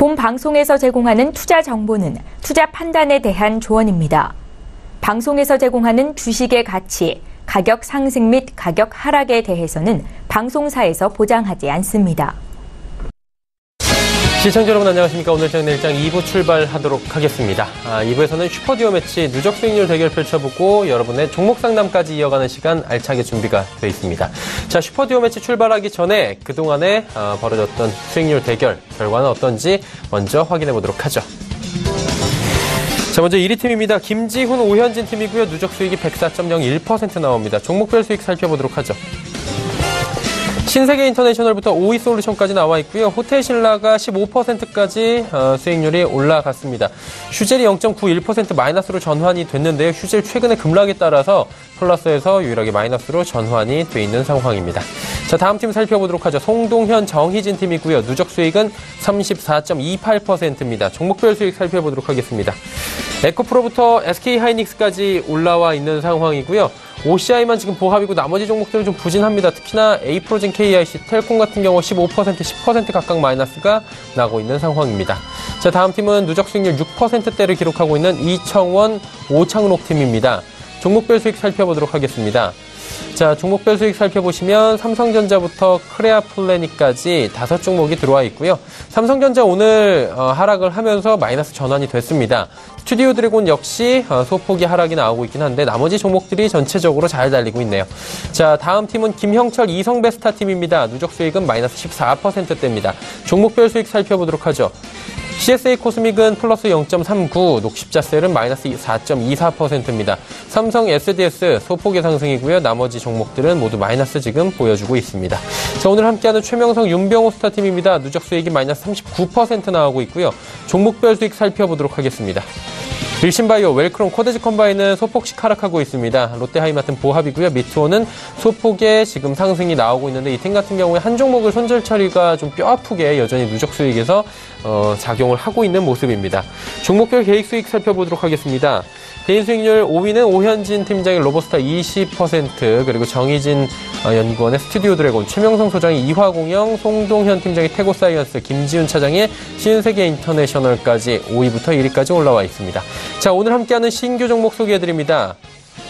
본 방송에서 제공하는 투자 정보는 투자 판단에 대한 조언입니다. 방송에서 제공하는 주식의 가치, 가격 상승 및 가격 하락에 대해서는 방송사에서 보장하지 않습니다. 시청자 여러분 안녕하십니까. 오늘 장내일장 2부 출발하도록 하겠습니다. 2부에서는 슈퍼듀오 매치 누적 수익률 대결 펼쳐보고 여러분의 종목 상담까지 이어가는 시간 알차게 준비가 되어 있습니다. 자, 슈퍼듀오 매치 출발하기 전에 그동안에 벌어졌던 수익률 대결 결과는 어떤지 먼저 확인해 보도록 하죠. 자, 먼저 1위 팀입니다. 김지훈, 오현진 팀이고요. 누적 수익이 104.01% 나옵니다. 종목별 수익 살펴보도록 하죠. 신세계 인터내셔널부터 5위 솔루션까지 나와 있고요. 호텔신라가 15%까지 수익률이 올라갔습니다. 휴젤이 0.91% 마이너스로 전환이 됐는데요. 휴젤 최근의 급락에 따라서 플러스에서 유일하게 마이너스로 전환이 돼 있는 상황입니다. 자, 다음 팀 살펴보도록 하죠. 송동현, 정희진 팀이고요. 누적 수익은 34.28%입니다. 종목별 수익 살펴보도록 하겠습니다. 에코프로부터 SK하이닉스까지 올라와 있는 상황이고요. OCI만 지금 보합이고 나머지 종목들은 좀 부진합니다. 특히나 A프로진, KIC, 텔콤 같은 경우 15%, 10% 각각 마이너스가 나고 있는 상황입니다. 자, 다음 팀은 누적 수익률 6%대를 기록하고 있는 이청원, 오창록 팀입니다. 종목별 수익 살펴보도록 하겠습니다. 자, 종목별 수익 살펴보시면 삼성전자부터 크레아플래닛까지 5종목이 들어와 있고요. 삼성전자 오늘 하락을 하면서 마이너스 전환이 됐습니다. 스튜디오 드래곤 역시 소폭의 하락이 나오고 있긴 한데 나머지 종목들이 전체적으로 잘 달리고 있네요. 자, 다음 팀은 김형철, 이성베스타 팀입니다. 누적 수익은 마이너스 14%대입니다. 종목별 수익 살펴보도록 하죠. CSA 코스믹은 플러스 0.39, 녹십자셀은 마이너스 4.24%입니다. 삼성 SDS 소폭의 상승이고요. 나머지 종목들은 모두 마이너스 지금 보여주고 있습니다. 자, 오늘 함께하는 최명성, 윤병호 스타팀입니다. 누적 수익이 마이너스 39% 나오고 있고요. 종목별 수익 살펴보도록 하겠습니다. 일신바이오, 웰크롬, 코데지 컴바인은 소폭씩 하락하고 있습니다. 롯데하이마트는 보합이고요. 미투오는 소폭의 지금 상승이 나오고 있는데 이 팀 같은 경우에 한 종목을 손절 처리가 좀 뼈아프게 여전히 누적 수익에서 작용을 하고 있는 모습입니다. 종목별 계획 수익 살펴보도록 하겠습니다. 개인 수익률 5위는 오현진 팀장의 로보스타 20%, 그리고 정희진 연구원의 스튜디오 드래곤, 최명성 소장의 이화공영, 송동현 팀장의 태고사이언스, 김지훈 차장의 신세계 인터내셔널까지 5위부터 1위까지 올라와 있습니다. 자, 오늘 함께하는 신규 종목 소개해드립니다.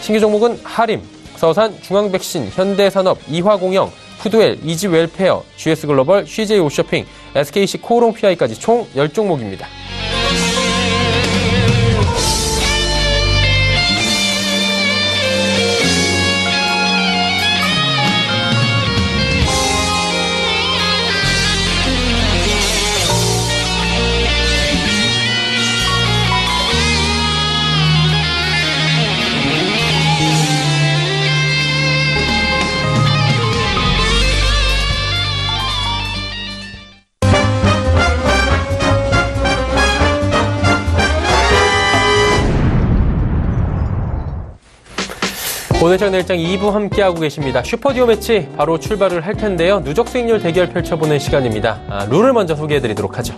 신규 종목은 하림, 서산, 중앙백신, 현대산업, 이화공영, 푸드웰, 이지웰페어, GS글로벌, CJ오쇼핑, SKC 코오롱 PI까지 총 10종목입니다. 오늘 장내일장 2부 함께하고 계십니다. 슈퍼듀오 매치 바로 출발을 할 텐데요. 누적 수익률 대결 펼쳐보는 시간입니다. 룰을 먼저 소개해드리도록 하죠.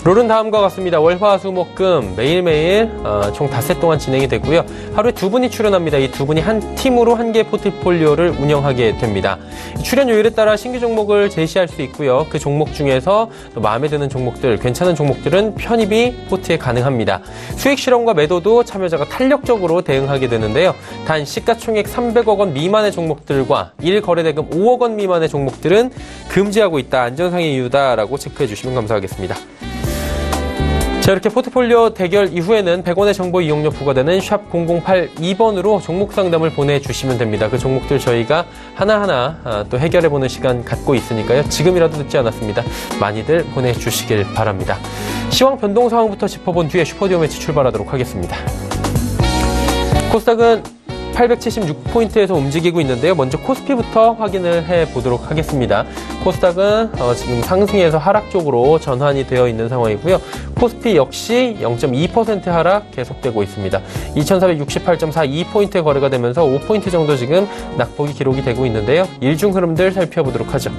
룰은 다음과 같습니다. 월, 화, 수, 목, 금 매일매일 총 5세 동안 진행이 되고요. 하루에 2분이 출연합니다. 이 2분이 한 팀으로 한 개의 포트폴리오를 운영하게 됩니다. 출연 요일에 따라 신규 종목을 제시할 수 있고요. 그 종목 중에서 또 마음에 드는 종목들, 괜찮은 종목들은 편입이 포트에 가능합니다. 수익 실험과 매도도 참여자가 탄력적으로 대응하게 되는데요. 단 시가총액 300억 원 미만의 종목들과 1거래대금 5억 원 미만의 종목들은 금지하고 있다. 안전상의 이유다라고 체크해 주시면 감사하겠습니다. 자, 이렇게 포트폴리오 대결 이후에는 100원의 정보 이용료 부과되는 샵 0082번으로 종목 상담을 보내주시면 됩니다. 그 종목들 저희가 하나하나 또 해결해보는 시간 갖고 있으니까요. 지금이라도 늦지 않았습니다. 많이들 보내주시길 바랍니다. 시황 변동 상황부터 짚어본 뒤에 슈퍼듀오 매치 출발하도록 하겠습니다. 코스닥은 876포인트에서 움직이고 있는데요. 먼저 코스피부터 확인을 해보도록 하겠습니다. 코스닥은 지금 상승에서 하락 쪽으로 전환이 되어 있는 상황이고요. 코스피 역시 0.2% 하락 계속되고 있습니다. 2468.42포인트에 거래가 되면서 5포인트 정도 지금 낙폭이 기록이 되고 있는데요. 일중 흐름들 살펴보도록 하죠.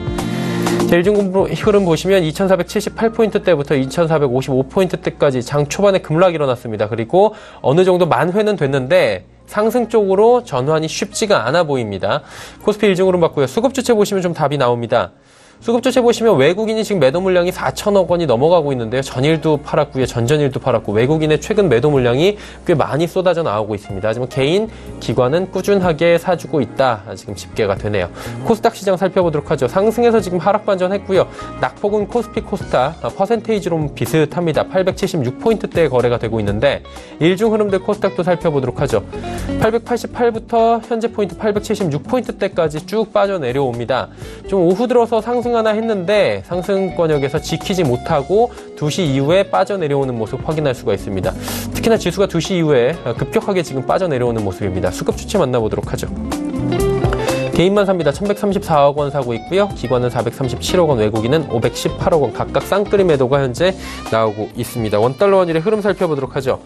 자, 일중 흐름 보시면 2478포인트대부터 2455포인트대까지 장 초반에 급락이 일어났습니다. 그리고 어느 정도 만회는 됐는데 상승 쪽으로 전환이 쉽지가 않아 보입니다. 코스피 일중 흐름 봤고요. 수급 주체 보시면 좀 답이 나옵니다. 수급주체 보시면 외국인이 지금 매도 물량이 4천억 원이 넘어가고 있는데요. 전일도 팔았고요. 전전일도 팔았고 외국인의 최근 매도 물량이 꽤 많이 쏟아져 나오고 있습니다. 하지만 개인, 기관은 꾸준하게 사주고 있다. 지금 집계가 되네요. 코스닥 시장 살펴보도록 하죠. 상승해서 지금 하락 반전했고요. 낙폭은 코스피 코스닥 퍼센테이지로 비슷합니다. 876포인트대에 거래가 되고 있는데 일중 흐름들 코스닥도 살펴보도록 하죠. 888부터 현재 포인트 876포인트대까지 쭉 빠져내려옵니다. 좀 오후 들어서 상승 하나 했는데 상승권역에서 지키지 못하고 2시 이후에 빠져내려오는 모습 확인할 수가 있습니다. 특히나 지수가 2시 이후에 급격하게 지금 빠져내려오는 모습입니다. 수급 주체 만나보도록 하죠. 개인만 삽니다. 1134억 원 사고 있고요. 기관은 437억 원, 외국인은 518억 원 각각 쌍끌이 매도가 현재 나오고 있습니다. 원달러 환율의 흐름 살펴보도록 하죠.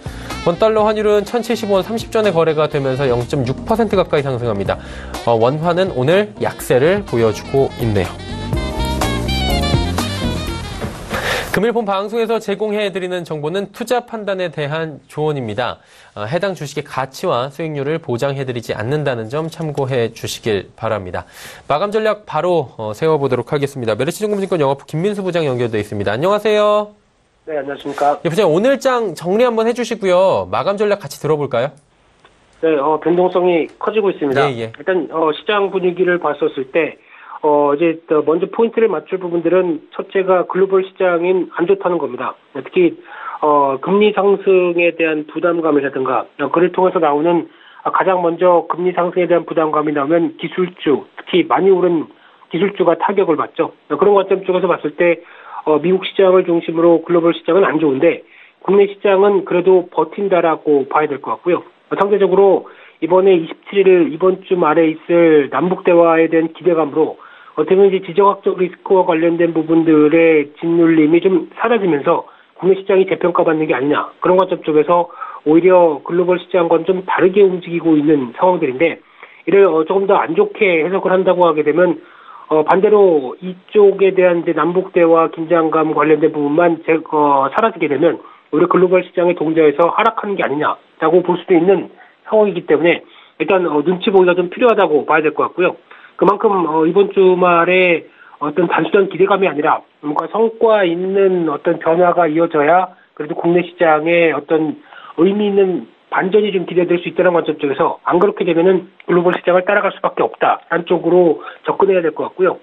원달러 환율은 1070원 30전에 거래가 되면서 0.6% 가까이 상승합니다. 원화는 오늘 약세를 보여주고 있네요. 금일 본 방송에서 제공해드리는 정보는 투자 판단에 대한 조언입니다. 해당 주식의 가치와 수익률을 보장해드리지 않는다는 점 참고해 주시길 바랍니다. 마감 전략 바로 세워보도록 하겠습니다. 메리츠증권증권 영업부 김민수 부장 연결되어 있습니다. 안녕하세요. 네, 안녕하십니까. 예, 부장 오늘 장 정리 한번 해주시고요. 마감 전략 같이 들어볼까요? 네, 변동성이 커지고 있습니다. 예. 일단 시장 분위기를 봤었을 때 이제 먼저 포인트를 맞출 부분들은 첫째가 글로벌 시장인 안 좋다는 겁니다. 특히 금리 상승에 대한 부담감이라든가 그를 통해서 나오는 가장 먼저 금리 상승에 대한 부담감이 나오면 기술주, 특히 많이 오른 기술주가 타격을 받죠. 그런 관점 쪽에서 봤을 때 미국 시장을 중심으로 글로벌 시장은 안 좋은데 국내 시장은 그래도 버틴다라고 봐야 될 것 같고요. 상대적으로 이번에 27일 이번 주 말에 있을 남북 대화에 대한 기대감으로 어떻게 보면 이제 지정학적 리스크와 관련된 부분들의 짓눌림이 좀 사라지면서 국내 시장이 재평가받는 게 아니냐 그런 관점 쪽에서 오히려 글로벌 시장과는 좀 다르게 움직이고 있는 상황들인데 이를 조금 더 안 좋게 해석을 한다고 하게 되면 반대로 이쪽에 대한 이제 남북 대화 긴장감 관련된 부분만 사라지게 되면 오히려 글로벌 시장의 동자에서 하락하는 게 아니냐라고 볼 수도 있는 상황이기 때문에 일단 눈치 보기가 좀 필요하다고 봐야 될 것 같고요. 그만큼 이번 주말에 어떤 단순한 기대감이 아니라 뭔가 성과 있는 어떤 변화가 이어져야 그래도 국내 시장에 어떤 의미 있는 반전이 좀 기대될 수 있다는 관점 쪽에서 안 그렇게 되면은 글로벌 시장을 따라갈 수밖에 없다라는 쪽으로 접근해야 될 것 같고요.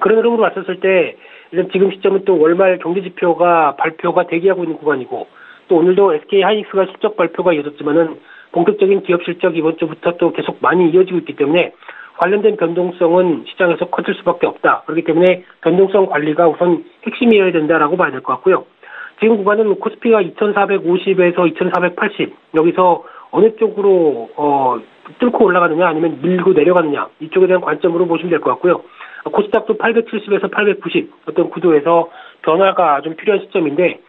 그런 흐름으로 봤었을 때 일단 지금 시점은 또 월말 경제지표가 발표가 대기하고 있는 구간이고 또 오늘도 SK 하이닉스가 실적 발표가 이어졌지만은 본격적인 기업 실적 이번 주부터 또 계속 많이 이어지고 있기 때문에 관련된 변동성은 시장에서 커질 수밖에 없다. 그렇기 때문에 변동성 관리가 우선 핵심이어야 된다라고 봐야 될 것 같고요. 지금 구간은 코스피가 2450에서 2480 여기서 어느 쪽으로 뚫고 올라가느냐 아니면 밀고 내려가느냐 이쪽에 대한 관점으로 보시면 될 것 같고요. 코스닥도 870에서 890 어떤 구도에서 변화가 좀 필요한 시점인데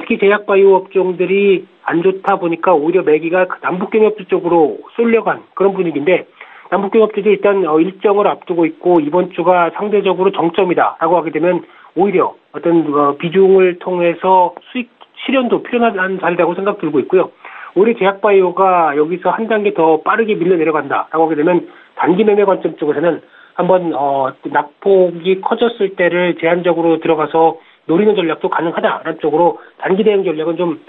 특히 제약바이오 업종들이 안 좋다 보니까 오히려 매기가 남북경협주 쪽으로 쏠려간 그런 분위기인데 남북경협주도 일단 일정을 앞두고 있고 이번 주가 상대적으로 정점이다라고 하게 되면 오히려 어떤 비중을 통해서 수익 실현도 필요한 자리라고 생각 들고 있고요. 오히려 제약바이오가 여기서 한 단계 더 빠르게 밀려 내려간다라고 하게 되면 단기 매매 관점 쪽에서는 한번 낙폭이 커졌을 때를 제한적으로 들어가서 노리는 전략도 가능하다라는 쪽으로 단기 대응 전략은 좀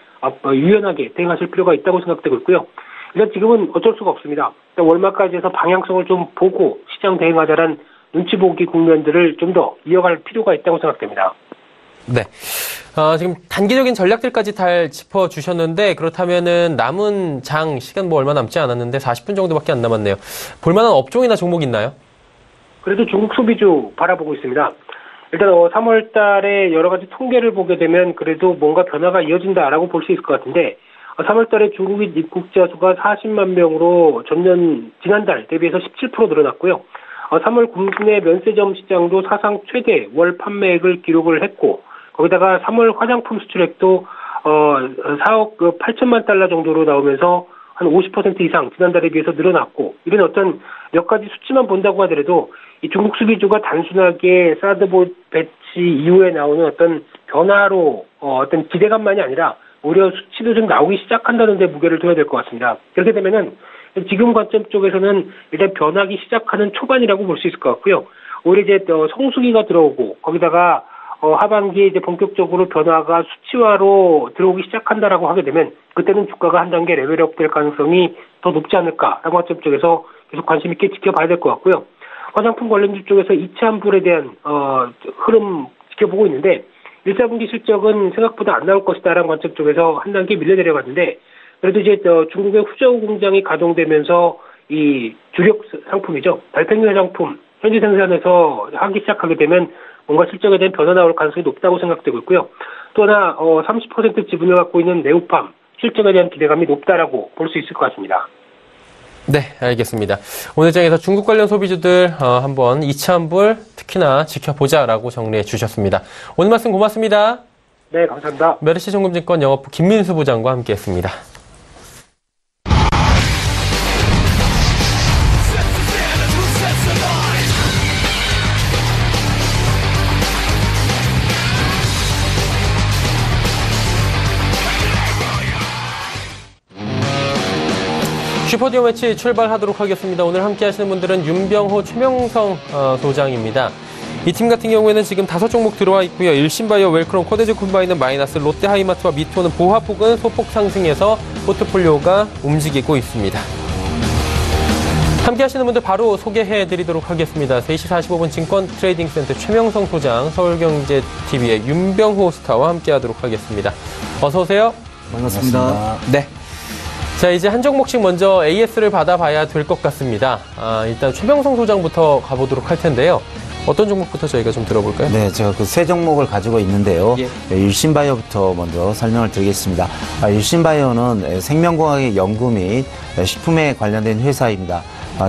유연하게 대응하실 필요가 있다고 생각되고 있고요. 일단 지금은 어쩔 수가 없습니다. 월말까지 해서 방향성을 좀 보고 시장 대응하자란 눈치 보기 국면들을 좀 더 이어갈 필요가 있다고 생각됩니다. 네. 지금 단기적인 전략들까지 잘 짚어주셨는데 그렇다면은 남은 장 시간 뭐 얼마 남지 않았는데 40분 정도밖에 안 남았네요. 볼만한 업종이나 종목 있나요? 그래도 중국 소비주 바라보고 있습니다. 일단 3월 달에 여러 가지 통계를 보게 되면 그래도 뭔가 변화가 이어진다라고 볼 수 있을 것 같은데 3월 달에 중국인 입국자 수가 40만 명으로 지난달 대비해서 17% 늘어났고요. 3월 국내 면세점 시장도 사상 최대 월 판매액을 기록을 했고 거기다가 3월 화장품 수출액도 4억 8천만 달러 정도로 나오면서 한 50% 이상 지난달에 비해서 늘어났고 이런 어떤 몇 가지 수치만 본다고 하더라도 이 중국 수비주가 단순하게 사드 배치 이후에 나오는 어떤 변화로 어떤 기대감만이 아니라 오히려 수치도 좀 나오기 시작한다는 데 무게를 둬야 될 것 같습니다. 그렇게 되면은 지금 관점 쪽에서는 일단 변하기 시작하는 초반이라고 볼 수 있을 것 같고요. 오히려 이제 성수기가 들어오고 거기다가 하반기에 이제 본격적으로 변화가 수치화로 들어오기 시작한다라고 하게 되면 그때는 주가가 한 단계 레벨업 될 가능성이 더 높지 않을까라고 관점 쪽에서 계속 관심 있게 지켜봐야 될 것 같고요. 화장품 관련주 쪽에서 2차 환불에 대한 흐름 지켜보고 있는데 1사분기 실적은 생각보다 안 나올 것이다라는 관점 쪽에서 한 단계 밀려 내려갔는데 그래도 이제 중국의 후저우 공장이 가동되면서 이 주력 상품이죠. 달팽이 화장품 현지 생산에서 하기 시작하게 되면 뭔가 실적에 대한 변화 나올 가능성이 높다고 생각되고 있고요. 또 하나 30% 지분을 갖고 있는 네오팜 실적에 대한 기대감이 높다라고 볼 수 있을 것 같습니다. 네, 알겠습니다. 오늘 장에서 중국 관련 소비주들 한번 2차 환불 특히나 지켜보자라고 정리해 주셨습니다. 오늘 말씀 고맙습니다. 네, 감사합니다. 메르시증권증권 영업부 김민수 부장과 함께했습니다. 슈퍼디오 매치 출발하도록 하겠습니다. 오늘 함께 하시는 분들은 윤병호, 최명성 소장입니다. 이 팀 같은 경우에는 지금 5종목 들어와 있고요. 일신바이오, 웰크롬, 코데즈 콤바이는 마이너스, 롯데하이마트와 미토는 보합폭은 소폭 상승해서 포트폴리오가 움직이고 있습니다. 함께 하시는 분들 바로 소개해드리도록 하겠습니다. 3시 45분 증권 트레이딩 센터 최명성 소장, 서울경제TV의 윤병호 스타와 함께 하도록 하겠습니다. 어서 오세요. 반갑습니다. 네. 자, 이제 한 종목씩 먼저 AS를 받아봐야 될 것 같습니다. 일단 최명성 소장부터 가보도록 할 텐데요. 어떤 종목부터 저희가 좀 들어볼까요? 네, 제가 그 세 종목을 가지고 있는데요. 예. 일신바이오부터 먼저 설명을 드리겠습니다. 일신바이오는 생명공학의 연구 및 식품에 관련된 회사입니다.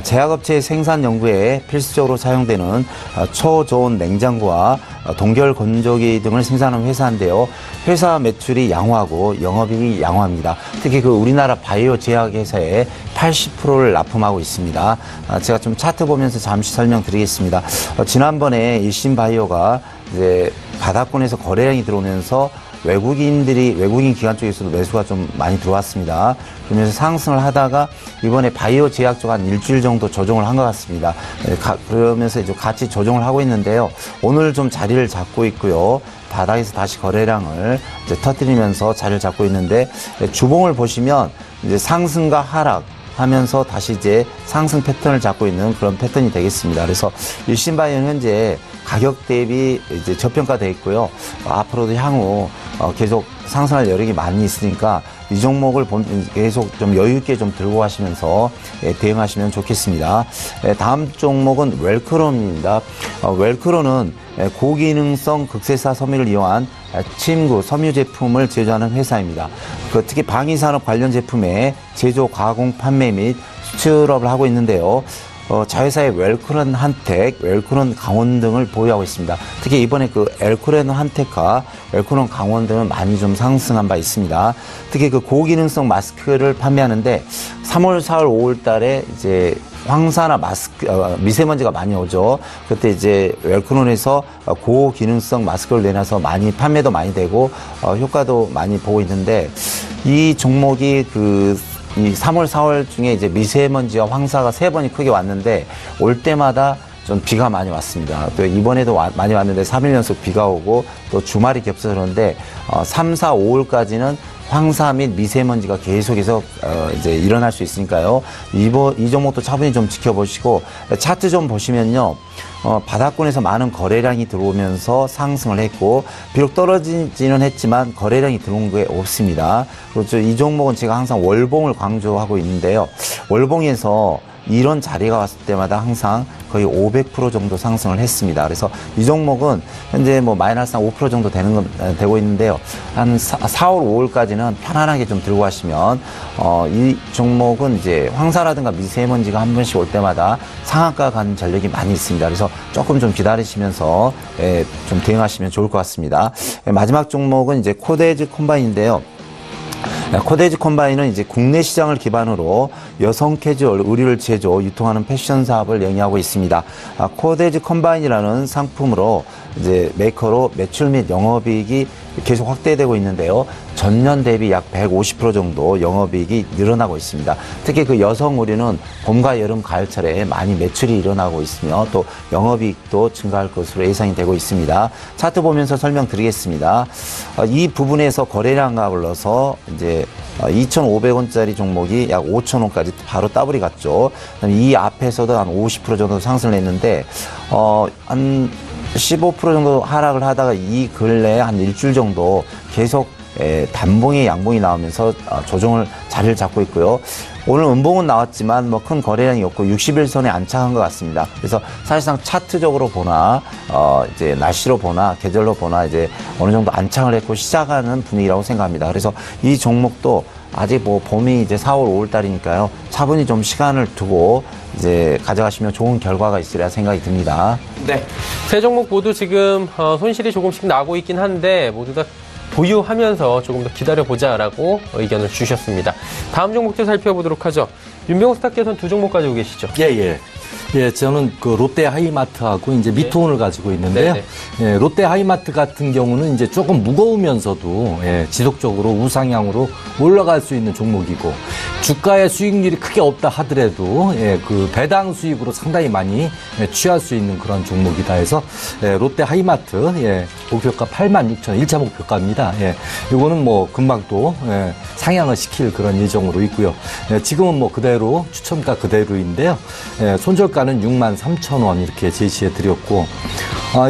제약업체의 생산 연구에 필수적으로 사용되는 초저온 냉장고와 동결 건조기 등을 생산하는 회사인데요. 회사 매출이 양호하고 영업이익이 양호합니다. 특히 그 우리나라 바이오 제약 회사의 80%를 납품하고 있습니다. 제가 좀 차트 보면서 잠시 설명드리겠습니다. 지난번에 일신바이오가 이제 바닥권에서 거래량이 들어오면서 외국인 기관 쪽에서도 매수가 좀 많이 들어왔습니다. 그러면서 상승을 하다가 이번에 바이오 제약 쪽 한 일주일 정도 조정을 한 것 같습니다. 그러면서 이제 같이 조정을 하고 있는데요. 오늘 좀 자리를 잡고 있고요. 바닥에서 다시 거래량을 이제 터뜨리면서 자리를 잡고 있는데 주봉을 보시면 이제 상승과 하락 하면서 다시 이제 상승 패턴을 잡고 있는 그런 패턴이 되겠습니다. 그래서 일신바이오는 현재 가격 대비 이제 저평가되어 있고요. 앞으로도 향후 계속 상승할 여력이 많이 있으니까 이 종목을 계속 좀 여유 있게 좀 들고 가시면서 대응하시면 좋겠습니다. 다음 종목은 웰크롬입니다. 웰크롬은 고기능성 극세사 섬유를 이용한 침구, 섬유 제품을 제조하는 회사입니다. 특히 방위산업 관련 제품의 제조, 가공, 판매 및 수출업을 하고 있는데요. 자회사의 웰크론 한텍, 웰크론 강원 등을 보유하고 있습니다. 특히 이번에 그 웰크론 한텍과 웰크론 강원 등은 많이 좀 상승한 바 있습니다. 특히 그 고기능성 마스크를 판매하는데 3월, 4월, 5월 달에 이제 황사나 미세먼지가 많이 오죠. 그때 이제 웰크론에서 고기능성 마스크를 내놔서 많이 판매도 많이 되고 효과도 많이 보고 있는데 이 종목이 이 3월, 4월 중에 이제 미세먼지와 황사가 3번이 크게 왔는데 올 때마다 좀 비가 많이 왔습니다. 또 이번에도 많이 왔는데 3일 연속 비가 오고 또 주말이 겹쳐서 그런데 3, 4, 5월까지는 황사 및 미세먼지가 계속해서 이제 일어날 수 있으니까요. 이 종목도 차분히 좀 지켜보시고 차트 좀 보시면요. 바닥권에서 많은 거래량이 들어오면서 상승을 했고 비록 떨어지지는 했지만 거래량이 들어온 게 없습니다. 그렇죠. 이 종목은 제가 항상 월봉을 강조하고 있는데요. 월봉에서 이런 자리가 왔을 때마다 항상 거의 500% 정도 상승을 했습니다. 그래서 이 종목은 현재 뭐 마이너스 한 5% 정도 되고 있는데요. 한 4월, 5월까지는 편안하게 좀 들고 가시면, 이 종목은 이제 황사라든가 미세먼지가 한 번씩 올 때마다 상한가 가는 전력이 많이 있습니다. 그래서 조금 좀 기다리시면서, 좀 대응하시면 좋을 것 같습니다. 마지막 종목은 이제 코데즈 콤바인인데요. 코데즈 콤바인은 이제 국내 시장을 기반으로 여성 캐주얼 의류를 제조, 유통하는 패션 사업을 영위하고 있습니다. 코데즈 콤바인이라는 상품으로 이제 메이커로 매출 및 영업이익이 계속 확대되고 있는데요. 전년 대비 약 150% 정도 영업이익이 늘어나고 있습니다. 특히 그 여성 의류는 봄과 여름, 가을철에 많이 매출이 일어나고 있으며 또 영업이익도 증가할 것으로 예상이 되고 있습니다. 차트 보면서 설명드리겠습니다. 이 부분에서 거래량과 불러서 이제 2,500원짜리 종목이 약 5,000원까지 바로 따블이 갔죠. 이 앞에서도 한 50% 정도 상승을 했는데 한 15% 정도 하락을 하다가 이 근래 한 일주일 정도 계속 단봉이 양봉이 나오면서 조정을 자리를 잡고 있고요. 오늘 음봉은 나왔지만 뭐 큰 거래량이 없고 60일선에 안착한 것 같습니다. 그래서 사실상 차트적으로 보나 이제 날씨로 보나 계절로 보나 이제 어느 정도 안착을 했고 시작하는 분위기라고 생각합니다. 그래서 이 종목도 아직 뭐 봄이 이제 4월, 5월 달이니까요. 차분히 좀 시간을 두고 이제 가져가시면 좋은 결과가 있으리라 생각이 듭니다. 네. 세 종목 모두 지금 손실이 조금씩 나고 있긴 한데 모두 다 보유하면서 조금 더 기다려보자라고 의견을 주셨습니다. 다음 종목도 살펴보도록 하죠. 윤병호 스타께서는 두 종목 가지고 계시죠? 예, 저는 그 롯데 하이마트하고 이제 미토온을 가지고 있는데요. 예, 롯데 하이마트 같은 경우는 이제 조금 무거우면서도 지속적으로 우상향으로 올라갈 수 있는 종목이고 주가의 수익률이 크게 없다 하더라도 그 배당 수익으로 상당히 많이 취할 수 있는 그런 종목이다 해서 롯데 하이마트 목표가 86,000원 1차 목표가입니다. 이거는 뭐 금방 또 상향을 시킬 그런 예정으로 있고요. 지금은 뭐 그대로 추천가 그대로인데요. 손절가는 63,000원 이렇게 제시해 드렸고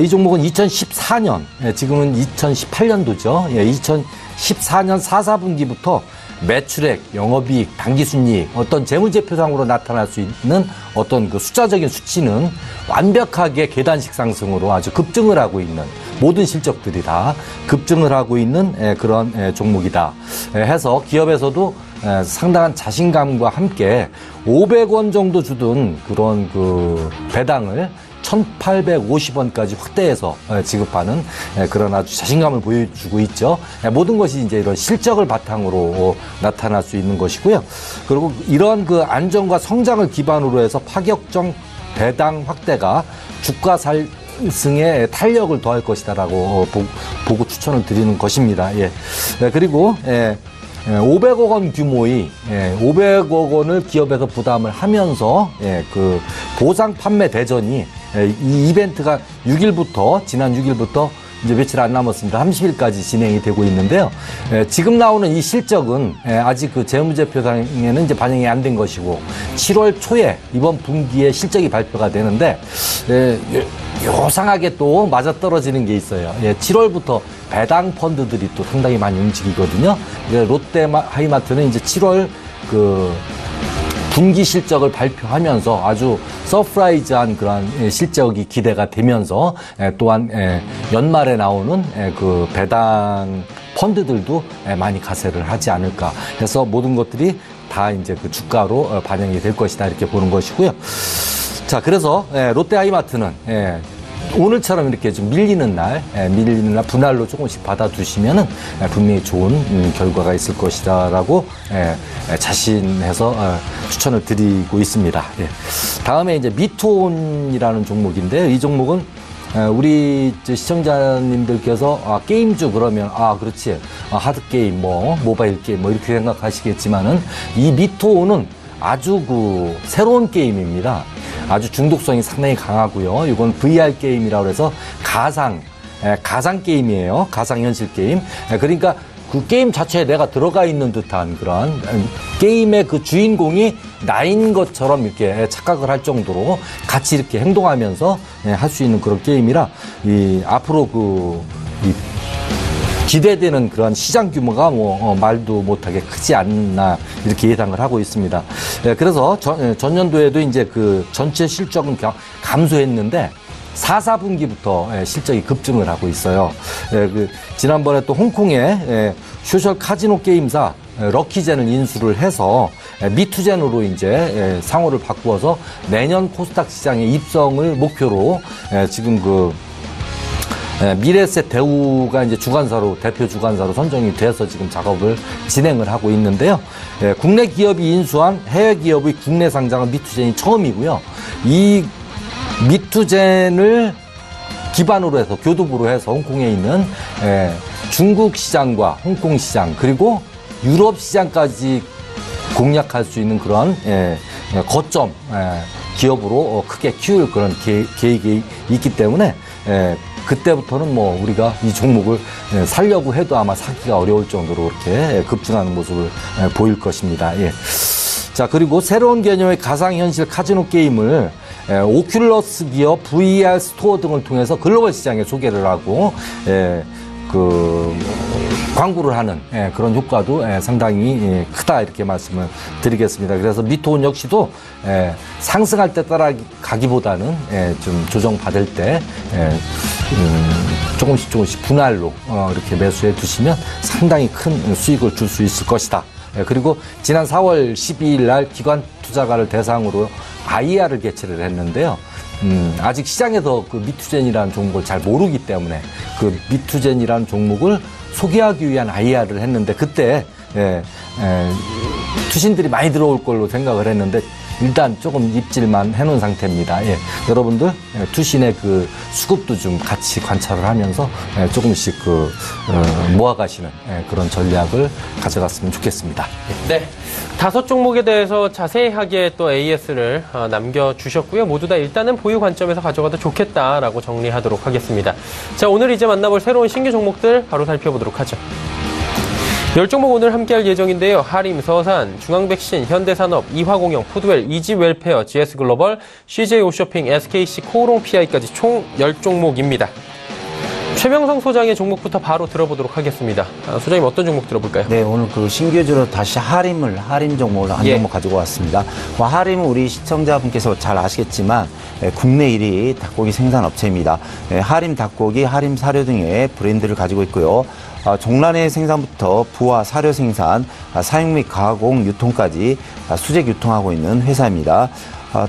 이 종목은 2014년 지금은 2018년도죠. 2014년 4, 4분기부터 매출액, 영업이익, 당기순이익 어떤 재무제표상으로 나타날 수 있는 어떤 그 숫자적인 수치는 완벽하게 계단식 상승으로 아주 급증을 하고 있는 모든 실적들이 다 급증을 하고 있는 그런 종목이다 해서 기업에서도 상당한 자신감과 함께 500원 정도 주던 그런 그 배당을 1,850원까지 확대해서 지급하는 그런 아주 자신감을 보여주고 있죠. 모든 것이 이제 이런 실적을 바탕으로 나타날 수 있는 것이고요. 그리고 이런 그 안정과 성장을 기반으로 해서 파격적 배당 확대가 주가 상승에 탄력을 더할 것이다라고 보고 추천을 드리는 것입니다. 그리고 500억 원 규모의 500억 원을 기업에서 부담을 하면서 그 보상 판매 대전이 이 이벤트가 지난 6일부터 이제 며칠 안 남았습니다. 30일까지 진행이 되고 있는데요. 지금 나오는 이 실적은 아직 그 재무제표상에는 이제 반영이 안 된 것이고 7월 초에 이번 분기에 실적이 발표가 되는데 요상하게 또 맞아떨어지는 게 있어요. 7월부터 배당 펀드들이 또 상당히 많이 움직이거든요. 롯데 하이마트는 이제 7월 그 분기 실적을 발표하면서 아주 서프라이즈한 그런 실적이 기대가 되면서 또한 연말에 나오는 그 배당 펀드들도 많이 가세를 하지 않을까 해서 모든 것들이 다 이제 그 주가로 반영이 될 것이다 이렇게 보는 것이고요. 자, 그래서 롯데 하이마트는 오늘처럼 이렇게 좀 밀리는 날 분할로 조금씩 받아두시면은 분명히 좋은 결과가 있을 것이다라고 자신해서 추천을 드리고 있습니다. 다음에 이제 미토온이라는 종목인데요. 이 종목은 우리 시청자님들께서 게임주 그러면 그렇지 하드 게임 모바일 게임 이렇게 생각하시겠지만은 이 미토온은 아주 그 새로운 게임입니다. 아주 중독성이 상당히 강하고요. 이건 VR 게임이라고 해서 가상 게임이에요. 가상현실 게임. 그러니까 그 게임 자체에 내가 들어가 있는 듯한 그런 게임의 그 주인공이 나인 것처럼 이렇게 착각을 할 정도로 같이 이렇게 행동하면서 할 수 있는 그런 게임이라 앞으로 기대되는 그런 시장 규모가 말도 못하게 크지 않나 이렇게 예상을 하고 있습니다. 그래서 전년도에도 이제 그 전체 실적은 감소했는데 4, 4분기부터 실적이 급증을 하고 있어요. 지난번에 또 홍콩의 소셜 카지노 게임사 럭키젠을 인수를 해서 미투젠으로 이제 상호를 바꾸어서 내년 코스닥 시장의 입성을 목표로 지금 미래셋 대우가 이제 대표 주관사로 선정이 돼서 지금 작업을 진행을 하고 있는데요. 국내 기업이 인수한 해외 기업의 국내 상장은 미투젠이 처음이고요. 이 미투젠을 기반으로 해서 교두부로 해서 홍콩에 있는 중국 시장과 홍콩 시장 그리고 유럽 시장까지 공략할 수 있는 그런 거점 기업으로 크게 키울 그런 계획이 있기 때문에 그때부터는 뭐 우리가 이 종목을 살려고 해도 아마 사기가 어려울 정도로 그렇게 급증하는 모습을 보일 것입니다. 예. 자, 그리고 새로운 개념의 가상현실 카지노 게임을 오큘러스 기어, VR 스토어 등을 통해서 글로벌 시장에 소개를 하고 광고를 하는 그런 효과도 상당히 크다 이렇게 말씀을 드리겠습니다. 그래서 미토온 역시도 상승할 때 따라가기보다는 좀 조정받을 때 조금씩 분할로 이렇게 매수해 두시면 상당히 큰 수익을 줄 수 있을 것이다. 그리고 지난 4월 12일 날 기관 투자가를 대상으로 IR을 개최를 했는데요. 아직 시장에서 그 미투젠이라는 종목을 잘 모르기 때문에 그 미투젠이라는 종목을 소개하기 위한 IR을 했는데 그때 투신들이 많이 들어올 걸로 생각을 했는데 일단 조금 입질만 해놓은 상태입니다. 예. 여러분들 투신의 그 수급도 좀 같이 관찰을 하면서 조금씩 모아가시는 그런 전략을 가져갔으면 좋겠습니다. 예. 네. 5종목에 대해서 자세하게 또 AS를 남겨주셨고요. 모두 다 일단은 보유 관점에서 가져가도 좋겠다라고 정리하도록 하겠습니다. 자, 오늘 이제 만나볼 새로운 신규 종목들 바로 살펴보도록 하죠. 10종목 오늘 함께할 예정인데요. 하림, 서산, 중앙백신, 현대산업, 이화공영, 푸드웰, 이지웰페어, GS글로벌, CJ오쇼핑, SKC, 코오롱PI까지 총 10종목입니다. 최명성 소장의 종목부터 바로 들어보도록 하겠습니다. 소장님 어떤 종목 들어볼까요? 네, 오늘 그 신규주로 다시 하림 종목을 한 종목 가지고 왔습니다. 하림은 우리 시청자분께서 잘 아시겠지만 국내 1위 닭고기 생산업체입니다. 하림 닭고기, 하림 사료 등의 브랜드를 가지고 있고요. 종란의 생산부터 부화, 사료 생산, 사육 및 가공, 유통까지 수직 유통하고 있는 회사입니다.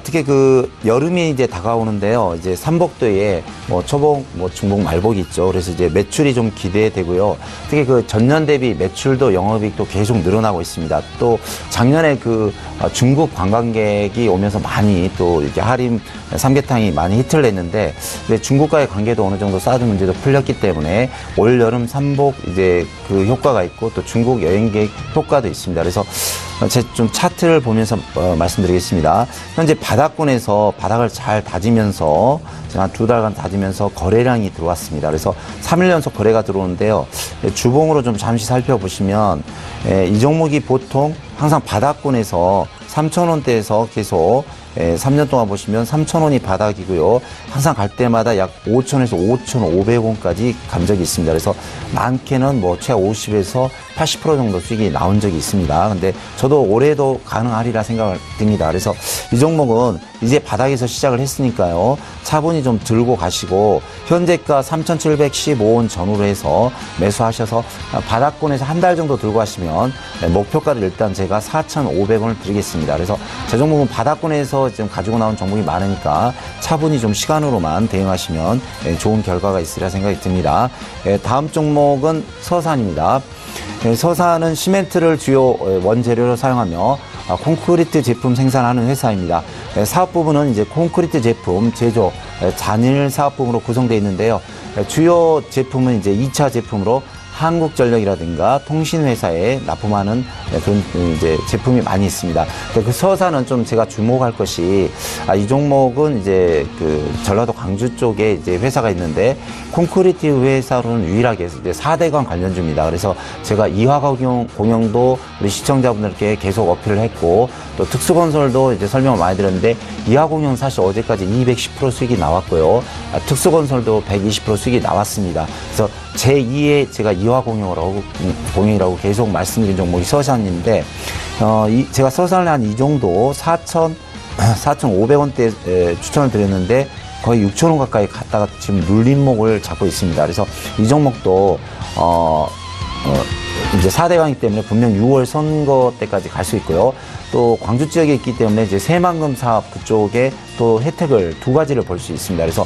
특히 그 여름이 이제 다가오는데요. 이제 삼복도에 초복, 중복, 말복이 있죠. 그래서 이제 매출이 좀 기대되고요. 특히 그 전년 대비 매출도 영업이익도 계속 늘어나고 있습니다. 또 작년에 그 중국 관광객이 오면서 많이 또 이렇게 하림 삼계탕이 많이 히트를 냈는데 중국과의 관계도 어느 정도 사드 문제도 풀렸기 때문에 올 여름 삼복 이제 그 효과가 있고 또 중국 여행객 효과도 있습니다. 그래서 제 좀 차트를 보면서 말씀드리겠습니다. 현재 바닥권에서 바닥을 잘 다지면서 한 2달간 다지면서 거래량이 들어왔습니다. 그래서 3일 연속 거래가 들어오는데요. 주봉으로 좀 잠시 살펴보시면 이 종목이 보통 항상 바닥권에서 3,000원대에서 계속 3년 동안 보시면 3,000원이 바닥이고요. 항상 갈 때마다 약 5,000원에서 5,500원까지 간 적이 있습니다. 그래서 많게는 최하 50에서 80% 정도 수익이 나온 적이 있습니다. 근데 저도 올해도 가능하리라 생각을 듭니다. 그래서 이 종목은 이제 바닥에서 시작을 했으니까요. 차분히 좀 들고 가시고 현재가 3,715원 전후로 해서 매수하셔서 바닥권에서 한 달 정도 들고 가시면 목표가를 일단 제가 4,500원을 드리겠습니다. 그래서 제 종목은 바닥권에서 지금 가지고 나온 종목이 많으니까 차분히 좀 시간으로만 대응하시면 좋은 결과가 있으리라 생각이 듭니다. 다음 종목은 서산입니다. 서산은 시멘트를 주요 원재료로 사용하며 콘크리트 제품 생산하는 회사입니다. 사업 부분은 이제 콘크리트 제품 제조 잔일 사업부문으로 구성되어 있는데요. 주요 제품은 이제 2차 제품으로 한국전력이라든가 통신회사에 납품하는 그런 이제 제품이 많이 있습니다. 그 서산은 좀 제가 주목할 것이 이 종목은 이제 그 전라도 광주 쪽에 이제 회사가 있는데 콘크리트 회사로는 유일하게 이제 4대강 관련주입니다. 그래서 제가 이화공영도 우리 시청자분들께 계속 어필을 했고 또 특수건설도 이제 설명을 많이 드렸는데 이화공영 사실 어제까지 210% 수익이 나왔고요. 특수건설도 120% 수익이 나왔습니다. 그래서 제2의 제가 이화공영이라고 계속 말씀드린 종목이 서산인데 제가 서산을 한 이 정도 4,500원대 추천을 드렸는데 거의 6,000원 가까이 갔다가 지금 눌림목을 잡고 있습니다. 그래서 이 종목도 이제 4대강이기 때문에 분명 6월 선거 때까지 갈 수 있고요. 또 광주 지역에 있기 때문에 이제 새만금 사업 그쪽에 또 혜택을 두 가지를 볼 수 있습니다. 그래서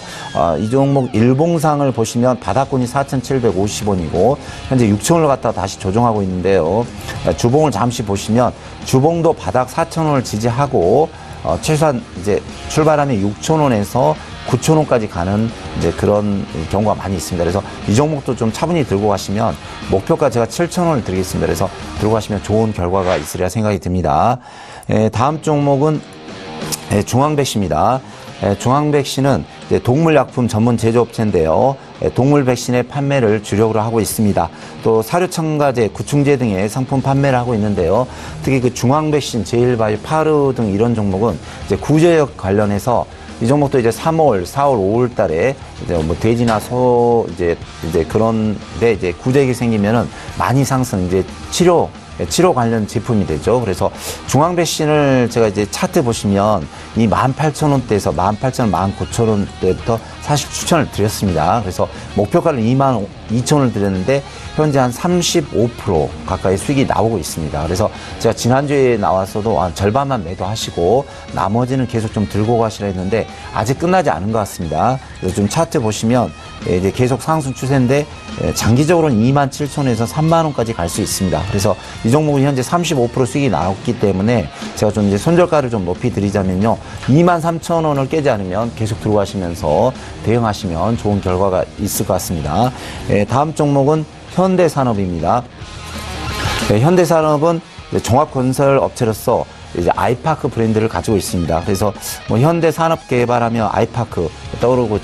이 종목 일봉상을 보시면 바닥권이 4,750원이고 현재 6,000원을 갖다가 다시 조정하고 있는데요. 주봉을 잠시 보시면 주봉도 바닥 4,000원을 지지하고 최소한 이제 출발하면 6,000원에서 9,000원까지 가는 이제 그런 경우가 많이 있습니다. 그래서 이 종목도 좀 차분히 들고 가시면 목표가 제가 7,000원을 드리겠습니다. 그래서 들고 가시면 좋은 결과가 있으리라 생각이 듭니다. 다음 종목은 중앙백씨입니다. 중앙백씨는 동물약품 전문 제조업체인데요. 동물 백신의 판매를 주력으로 하고 있습니다. 또 사료첨가제, 구충제 등의 상품 판매를 하고 있는데요. 특히 그 중앙백신, 제일바이오, 파르 등 이런 종목은 이제 구제역 관련해서 이 종목도 이제 3월, 4월, 5월 달에 이제 뭐 돼지나 소 이제 그런데 이제 구제액이 생기면은 많이 상승, 이제 치료 관련 제품이 되죠. 그래서 중앙백신을 제가 이제 차트 보시면 이 18,000원대에서 18,000원, 19,000원대부터 사실 추천을 드렸습니다. 그래서 목표가를 22,000원을 드렸는데 현재 한 35% 가까이 수익이 나오고 있습니다. 그래서 제가 지난주에 나와서도 절반만 매도하시고 나머지는 계속 좀 들고 가시라 했는데 아직 끝나지 않은 것 같습니다. 그래서 좀 차트 보시면 이제 계속 상승 추세인데 장기적으로는 27,000원에서 3만원까지 갈 수 있습니다. 그래서 이 종목은 현재 35% 수익이 나왔기 때문에 제가 좀 이제 손절가를 좀 높이 드리자면요. 23,000원을 깨지 않으면 계속 들어가시면서 대응하시면 좋은 결과가 있을 것 같습니다. 다음 종목은 현대산업입니다. 현대산업은 종합건설 업체로서 이제 아이파크 브랜드를 가지고 있습니다. 그래서 뭐 현대산업개발하면 아이파크 떠오르고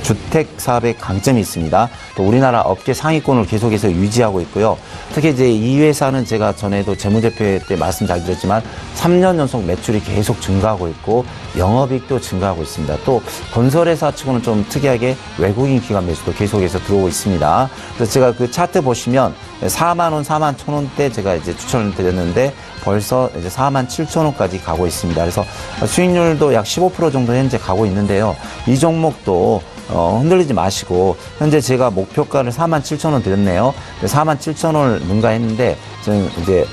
주택 사업의 강점이 있습니다. 또 우리나라 업계 상위권을 계속해서 유지하고 있고요. 특히 이제 이 회사는 제가 전에도 재무제표 때 말씀 잘 드렸지만 3년 연속 매출이 계속 증가하고 있고 영업이익도 증가하고 있습니다. 또 건설회사 측은 좀 특이하게 외국인 기관 매수도 계속해서 들어오고 있습니다. 그래서 제가 그 차트 보시면 4만 원, 4만 1,000원대 제가 이제 추천을 드렸는데 벌써 이제 47,000원까지 가고 있습니다. 그래서 수익률도 약 15% 정도 현재 가고 있는데요. 이 종목도 흔들리지 마시고 현재 제가 목표가를 47,000원 드렸네요. 47,000원을 능가했는데 저는 이제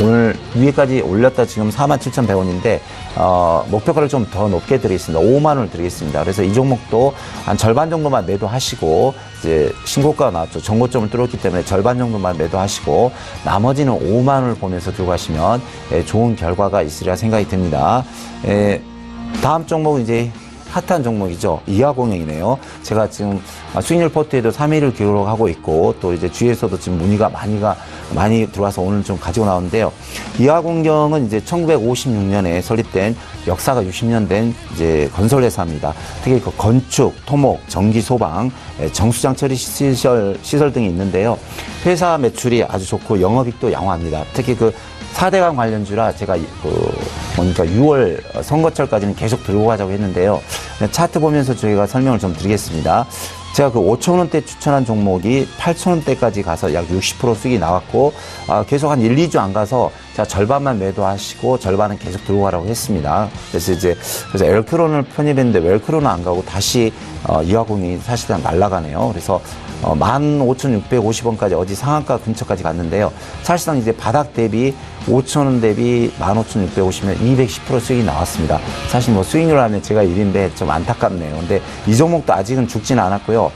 오늘 위에까지 올렸다 지금 47,100원인데 목표가를 좀 더 높게 드리겠습니다. 5만 원을 드리겠습니다. 그래서 이 종목도 한 절반 정도만 매도하시고 이제 신고가가 나왔죠. 정고점을 뚫었기 때문에 절반 정도만 매도하시고 나머지는 5만 원을 보면서 들고 가시면 좋은 결과가 있으리라 생각이 듭니다. 다음 종목은 이제 핫한 종목이죠. 이하공영이네요. 제가 지금 수익률 포트에도 3위를 기록하고 있고 또 이제 주위에서도 지금 문의가 많이 들어와서 오늘 좀 가지고 나오는데요. 이하공영은 이제 1956년에 설립된 역사가 60년 된 이제 건설회사입니다. 특히 그 건축, 토목, 전기, 소방, 정수장 처리 시설 등이 있는데요. 회사 매출이 아주 좋고 영업이익도 양호합니다. 특히 그 4대강 관련주라 제가 그러니까 6월 선거철까지는 계속 들고 가자고 했는데요. 차트 보면서 저희가 설명을 좀 드리겠습니다. 제가 그 5,000원대 추천한 종목이 8,000원대까지 가서 약 60% 수익이 나왔고 계속 한 1, 2주 안 가서 제가 절반만 매도하시고 절반은 계속 들고 가라고 했습니다. 그래서 엘크론을 편입했는데 왜 엘크론은 안 가고 다시 이하공이 사실상 날아가네요. 그래서 15,650원까지 어디 상한가 근처까지 갔는데요. 사실상 이제 바닥 대비 5,000원 대비 15,650원 210% 수익이 나왔습니다. 사실 뭐 수익률 하면 제가 1인데 좀 안타깝네요. 근데 이 종목도 아직은 죽지는 않았고요.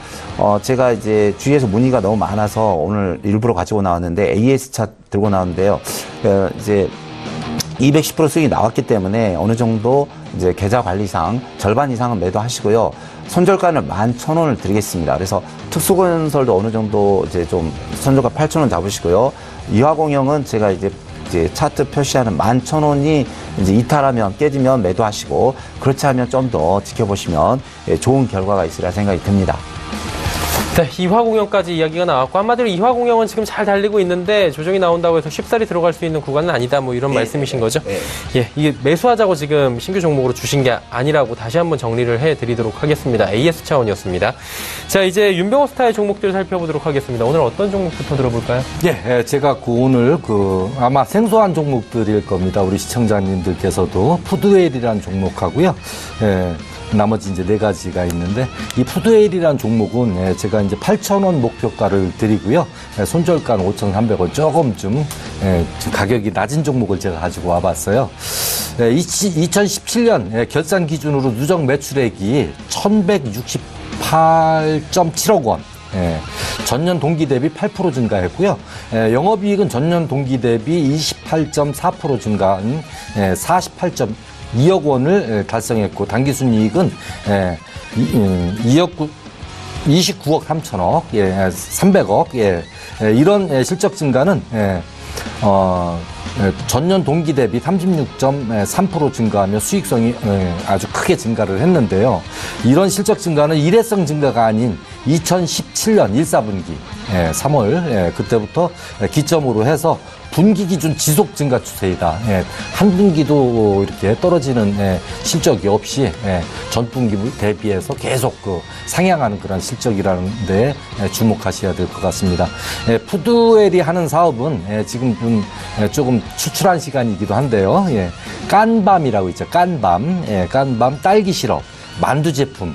제가 이제 주위에서 문의가 너무 많아서 오늘 일부러 가지고 나왔는데 AS차 들고 나왔는데요. 이제 210% 수익이 나왔기 때문에 어느 정도 이제 계좌 관리상 절반 이상은 매도하시고요. 손절가는 11,000원을 드리겠습니다. 그래서 특수건설도 어느 정도 이제 좀 손절가 8,000원 잡으시고요. 이화공영은 제가 이제 차트 표시하는 11,000원이 이제 이탈하면 깨지면 매도하시고 그렇지 않으면 좀 더 지켜보시면 좋은 결과가 있으리라 생각이 듭니다. 네, 이화공영까지 이야기가 나왔고 한마디로 이화공영은 지금 잘 달리고 있는데 조정이 나온다고 해서 쉽사리 들어갈 수 있는 구간은 아니다 뭐 이런 말씀이신 거죠? 예, 이게 매수하자고 지금 신규 종목으로 주신 게 아니라고 다시 한번 정리를 해드리도록 하겠습니다. AS 차원이었습니다. 자, 이제 윤병호 스타의 종목들 살펴보도록 하겠습니다. 오늘 어떤 종목부터 들어볼까요? 예, 제가 오늘 아마 생소한 종목들일 겁니다. 우리 시청자님들께서도 푸드웨일이라는 종목하고요. 예. 나머지 이제 4가지가 있는데 이 푸드웨일이라는 종목은 제가 이제 8,000원 목표가를 드리고요. 손절가는 5,300원 조금 좀 가격이 낮은 종목을 제가 가지고 와봤어요. 2017년 결산 기준으로 누적 매출액이 1,168.7억 원. 전년 동기 대비 8% 증가했고요. 영업이익은 전년 동기 대비 28.4% 증가한 2억 원을 달성했고 당기순이익은 29억 3천억, 300억, 이런 실적 증가는 전년 동기 대비 36.3% 증가하며 수익성이 아주 크게 증가를 했는데요. 이런 실적 증가는 일회성 증가가 아닌 2017년 1사분기 3월 그때부터 기점으로 해서 분기 기준 지속 증가 추세이다. 한 분기도 이렇게 떨어지는 실적이 없이 전 분기 대비해서 계속 상향하는 그런 실적이라는 데 주목하셔야 될 것 같습니다. 푸드웰이 하는 사업은 지금 조금 추출한 시간이기도 한데요. 깐밤이라고 있죠. 깐밤 딸기 시럽. 만두 제품,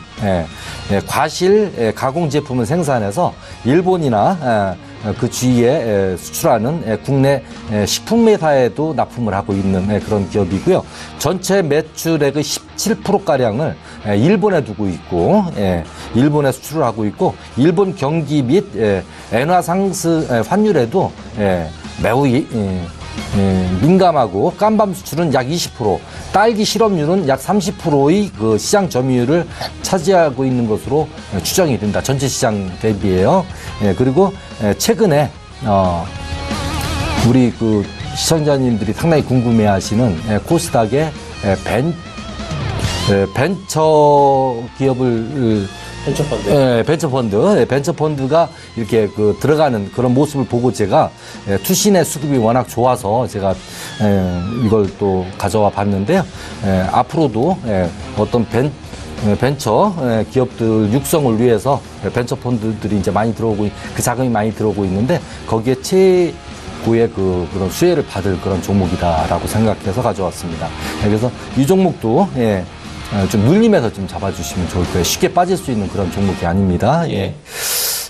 과실 가공 제품을 생산해서 일본이나 그 주위에 수출하는 국내 식품 회사에도 납품을 하고 있는 그런 기업이고요. 전체 매출액의 17%가량을 일본에 두고 있고, 일본에 수출을 하고 있고, 일본 경기 및 엔화 상승 환율에도 매우 민감하고, 깐밤 수출은 약 20%, 딸기 실업률은 약 30%의 그 시장 점유율을 차지하고 있는 것으로 추정이 된다. 전체 시장 대비예요. 그리고 최근에 우리 그 시청자님들이 상당히 궁금해하시는 코스닥의 벤처 기업을 벤처펀드가 이렇게 들어가는 그런 모습을 보고 제가 투신의 수급이 워낙 좋아서 제가 이걸 또 가져와 봤는데요. 앞으로도 어떤 벤처 기업들 육성을 위해서 벤처펀드들이 이제 많이 들어오고, 그 자금이 많이 들어오고 있는데 거기에 최고의 그런 수혜를 받을 그런 종목이다라고 생각해서 가져왔습니다. 그래서 이 종목도 좀 눌림에서 좀 잡아주시면 좋을 거예요. 쉽게 빠질 수 있는 그런 종목이 아닙니다.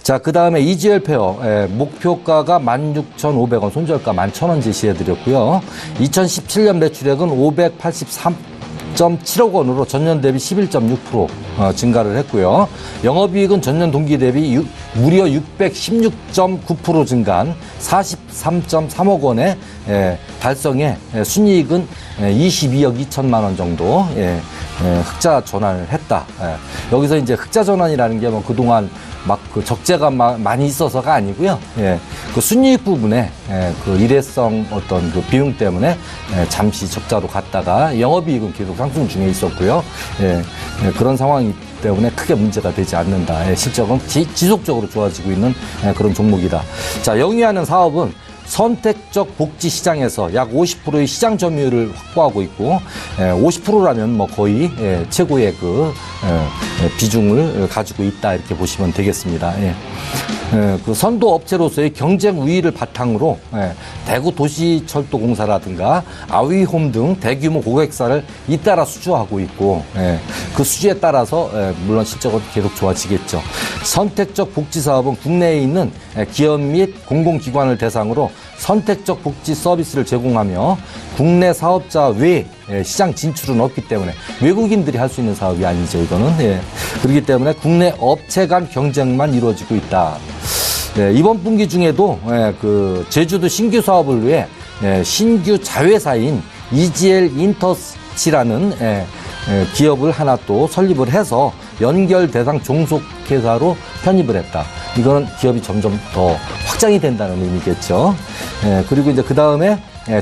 자, 그 다음에 이지엘 페어, 목표가가 16,500원, 손절가 11,000원 제시해드렸고요. 2017년 매출액은 583.7억 원으로 전년 대비 11.6% 증가를 했고요. 영업이익은 전년 동기 대비 무려 616.9% 증가한 43.3억 원에 달성해 순이익은 22억 2천만 원 정도 흑자 전환을 했다. 여기서 이제 흑자 전환이라는 게 뭐 그동안 막 그 적재가 많이 있어서가 아니고요. 그 순이익 부분에 그 일회성 어떤 그 비용 때문에 잠시 적자로 갔다가 영업이익은 계속 상승 중에 있었고요. 그런 상황이기 때문에 크게 문제가 되지 않는다. 실적은 지속적으로 좋아지고 있는 그런 종목이다. 자, 영위하는 사업은 선택적 복지 시장에서 약 50%의 시장 점유율을 확보하고 있고, 50%라면 뭐 거의 최고의 그 비중을 가지고 있다, 이렇게 보시면 되겠습니다. 그 선도 업체로서의 경쟁 우위를 바탕으로 대구 도시철도공사라든가 아위홈 등 대규모 고객사를 잇따라 수주하고 있고, 그 수주에 따라서 물론 실적은 계속 좋아지겠죠. 선택적 복지 사업은 국내에 있는 기업 및 공공기관을 대상으로 선택적 복지 서비스를 제공하며 국내 사업자 외 시장 진출은 없기 때문에 외국인들이 할 수 있는 사업이 아니죠, 이거는. 그렇기 때문에 국내 업체 간 경쟁만 이루어지고 있다. 이번 분기 중에도 그 제주도 신규 사업을 위해 신규 자회사인 EGL 인터치라는 기업을 하나 또 설립을 해서 연결 대상 종속회사로 편입을 했다. 이거는 기업이 점점 더 확장이 된다는 의미겠죠. 그리고 이제 그 다음에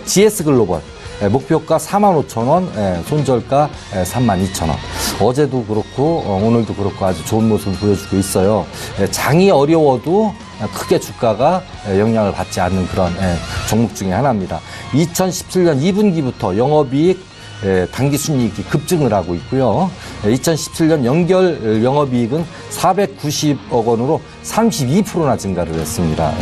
GS 글로벌. 목표가 45,000원, 손절가 32,000원. 어제도 그렇고 오늘도 그렇고 아주 좋은 모습을 보여주고 있어요. 장이 어려워도 크게 주가가 영향을 받지 않는 그런 종목 중에 하나입니다. 2017년 2분기부터 영업이익 당기순이익이 급증을 하고 있고요. 2017년 연결 영업이익은 490억 원으로 32%나 증가를 했습니다.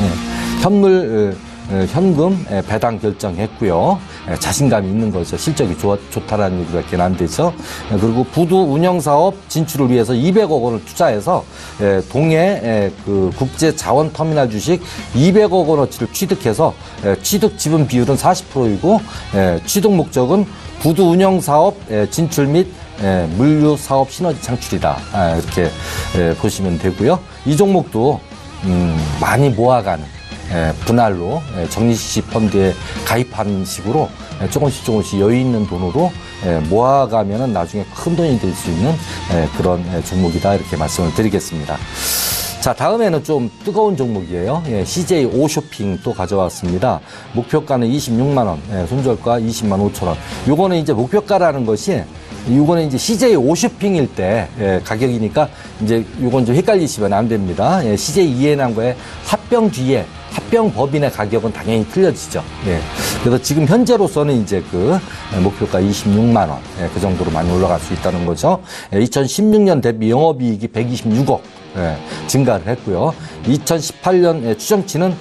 현금 배당 결정했고요. 자신감이 있는 거죠. 실적이 좋다라는 얘기밖에 안 되죠. 그리고 부두 운영사업 진출을 위해서 200억 원을 투자해서 동해 그 국제 자원 터미널 주식 200억 원어치를 취득해서 취득 지분 비율은 40%이고 취득 목적은 부두 운영사업 진출 및 물류 사업 시너지 창출이다. 이렇게 보시면 되고요. 이 종목도 많이 모아가는 분할로 적립식 펀드에 가입하는 식으로 조금씩 여유 있는 돈으로 모아가면은 나중에 큰 돈이 될 수 있는 그런 종목이다 이렇게 말씀을 드리겠습니다. 자, 다음에는 좀 뜨거운 종목이에요. CJ 오쇼핑 또 가져왔습니다. 목표가는 26만 원, 손절가 20만 5천 원. 요거는 이제 목표가라는 것이 요거는 이제 CJ 오쇼핑일 때 가격이니까 이제 요건 좀 헷갈리시면 안 됩니다. CJ 이해남과의 합병 뒤에 합병 법인의 가격은 당연히 틀려지죠. 그래서 지금 현재로서는 이제 그 목표가 26만 원, 그 정도로 많이 올라갈 수 있다는 거죠. 2016년 대비 영업이익이 126억 증가를 했고요. 2018년 추정치는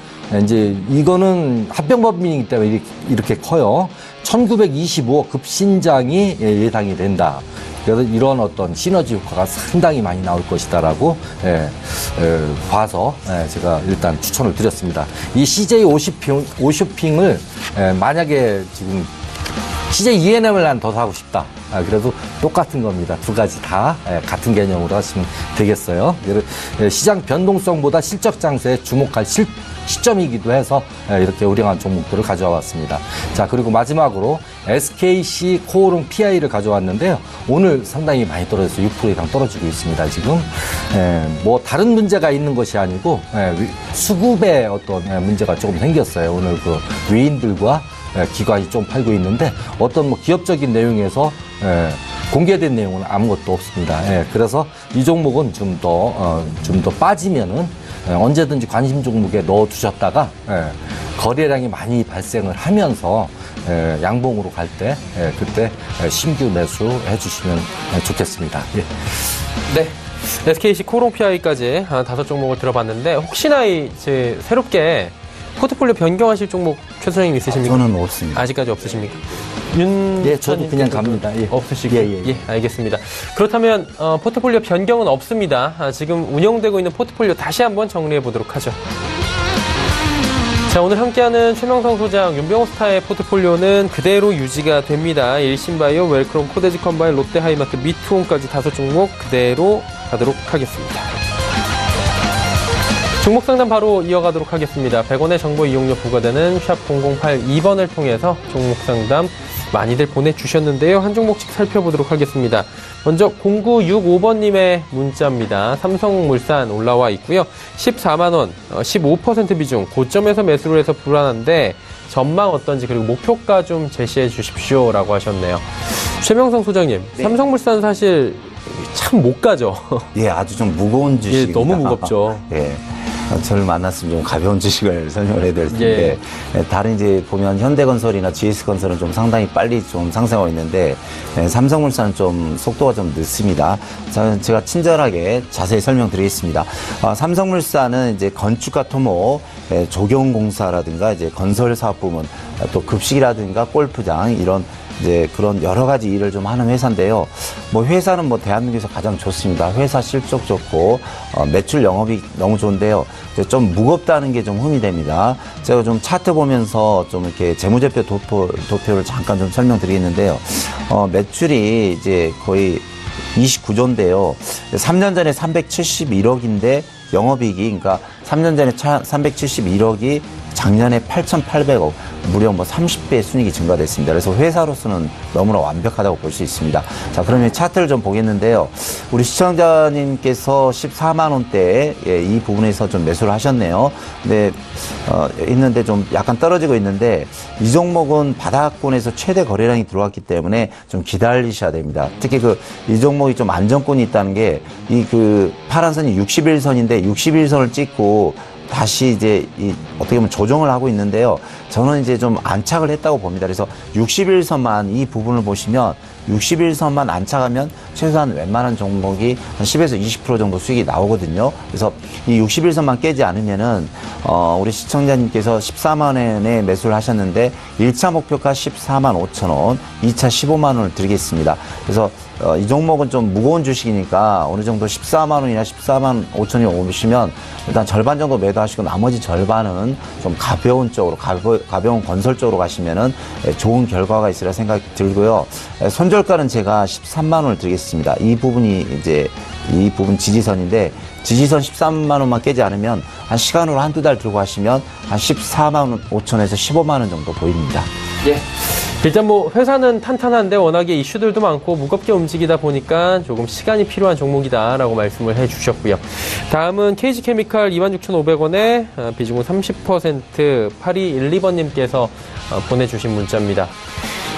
이제 이거는 합병법인이기 때문에 이렇게 커요. 1925억 급신장이 예상이 된다. 그래서 이런 어떤 시너지 효과가 상당히 많이 나올 것이다라고 봐서 제가 일단 추천을 드렸습니다. 이 CJ 오쇼핑을 만약에 지금 CJ ENM을 난 더 사고 싶다. 그래도 똑같은 겁니다. 두 가지 다 같은 개념으로 하시면 되겠어요. 시장 변동성보다 실적 장세에 주목할 시점이기도 해서 이렇게 우량한 종목들을 가져와 왔습니다. 자, 그리고 마지막으로 SKC 코오롱 PI를 가져왔는데요. 오늘 상당히 많이 떨어져서 6% 이상 떨어지고 있습니다. 지금 뭐 다른 문제가 있는 것이 아니고 수급에 어떤 문제가 조금 생겼어요. 오늘 그 외인들과 기관이 좀 팔고 있는데 어떤 뭐 기업적인 내용에서 공개된 내용은 아무것도 없습니다. 그래서 이 종목은 좀 더 빠지면은 언제든지 관심 종목에 넣어 두셨다가 거래량이 많이 발생을 하면서 양봉으로 갈 때 그때 신규 매수해 주시면 좋겠습니다. 네. SKC 코오롱 PI까지 5종목을 들어봤는데 혹시나 새롭게 포트폴리오 변경하실 종목 최 소장님 있으십니까? 저는 없습니다. 아직까지 없으십니까? 저도 그냥 갑니다. 없으시고. 예, 알겠습니다. 그렇다면 포트폴리오 변경은 없습니다. 지금 운영되고 있는 포트폴리오 다시 한번 정리해 보도록 하죠. 자, 오늘 함께하는 최명성 소장, 윤병호스타의 포트폴리오는 그대로 유지가 됩니다. 일신바이오, 웰크롬, 코데지 컴바인, 롯데하이마트, 미투홈까지 5종목 그대로 가도록 하겠습니다. 종목 상담 바로 이어가도록 하겠습니다. 100원의 정보 이용료 부과되는 샵 0082번을 통해서 종목 상담 많이들 보내주셨는데요. 한 종목씩 살펴보도록 하겠습니다. 먼저 0965번님의 문자입니다. 삼성물산 올라와 있고요. 14만원, 15% 비중, 고점에서 매수를 해서 불안한데 전망 어떤지 그리고 목표가 좀 제시해 주십시오라고 하셨네요. 최명성 소장님, 네. 삼성물산 사실 참 못 가죠. 아주 좀 무거운 주식입니다. 너무 무겁죠. 저를 만났으면 좀 가벼운 주식을 설명을 해야 될 텐데 다른 이제 보면 현대건설이나 GS건설은 좀 상당히 빨리 좀 상승하고 있는데 삼성물산은 좀 속도가 좀 늦습니다. 제가 친절하게 자세히 설명드리겠습니다. 삼성물산은 이제 건축과 토목, 조경공사라든가 이제 건설 사업 부문, 또 급식이라든가 골프장 이런 이제 그런 여러 가지 일을 좀 하는 회사인데요. 뭐 회사는 뭐 대한민국에서 가장 좋습니다. 회사 실적 좋고 매출 영업이 너무 좋은데요. 좀 무겁다는 게 좀 흠이 됩니다. 제가 좀 차트 보면서 좀 이렇게 재무제표 도표를 잠깐 좀 설명드리겠는데요. 매출이 이제 거의 29조인데요. 3년 전에 371억인데 영업이익이 그러니까 3년 전에 371억이 작년에 8,800억, 무려 뭐 30배 순이익이 증가됐습니다. 그래서 회사로서는 너무나 완벽하다고 볼 수 있습니다. 자, 그러면 차트를 좀 보겠는데요. 우리 시청자님께서 14만 원대에 이 부분에서 좀 매수를 하셨네요. 근데 있는데 좀 약간 떨어지고 있는데 이 종목은 바닥권에서 최대 거래량이 들어왔기 때문에 좀 기다리셔야 됩니다. 특히 이 종목이 좀 안정권이 있다는 게 이 파란 선이 61선인데 61선을 찍고 다시 이제 어떻게 보면 조정을 하고 있는데요. 저는 이제 좀 안착을 했다고 봅니다. 그래서 61선만 이 부분을 보시면 61선만 안착하면 최소한 웬만한 종목이 한 10에서 20% 정도 수익이 나오거든요. 그래서 이 61선만 깨지 않으면은 우리 시청자님께서 14만 원에 매수를 하셨는데 1차 목표가 14만 5천 원, 2차 15만 원을 드리겠습니다. 그래서 이 종목은 좀 무거운 주식이니까 어느 정도 14만 원이나 14만 5천이 오시면 일단 절반 정도 매도하시고 나머지 절반은 좀 가벼운 쪽으로, 가벼운 건설 쪽으로 가시면은 좋은 결과가 있으리라 생각이 들고요. 손절가는 제가 13만 원을 드리겠습니다. 이 부분이 이제 이 부분 지지선인데 지지선 13만 원만 깨지 않으면 한 시간으로 한두 달 들고 하시면 한 14만 5천에서 15만 원 정도 보입니다. 예. 일단 뭐 회사는 탄탄한데 워낙에 이슈들도 많고 무겁게 움직이다 보니까 조금 시간이 필요한 종목이다라고 말씀을 해주셨고요. 다음은 KG케미칼 26,500원에 비중은 30% 8212번님께서 보내주신 문자입니다.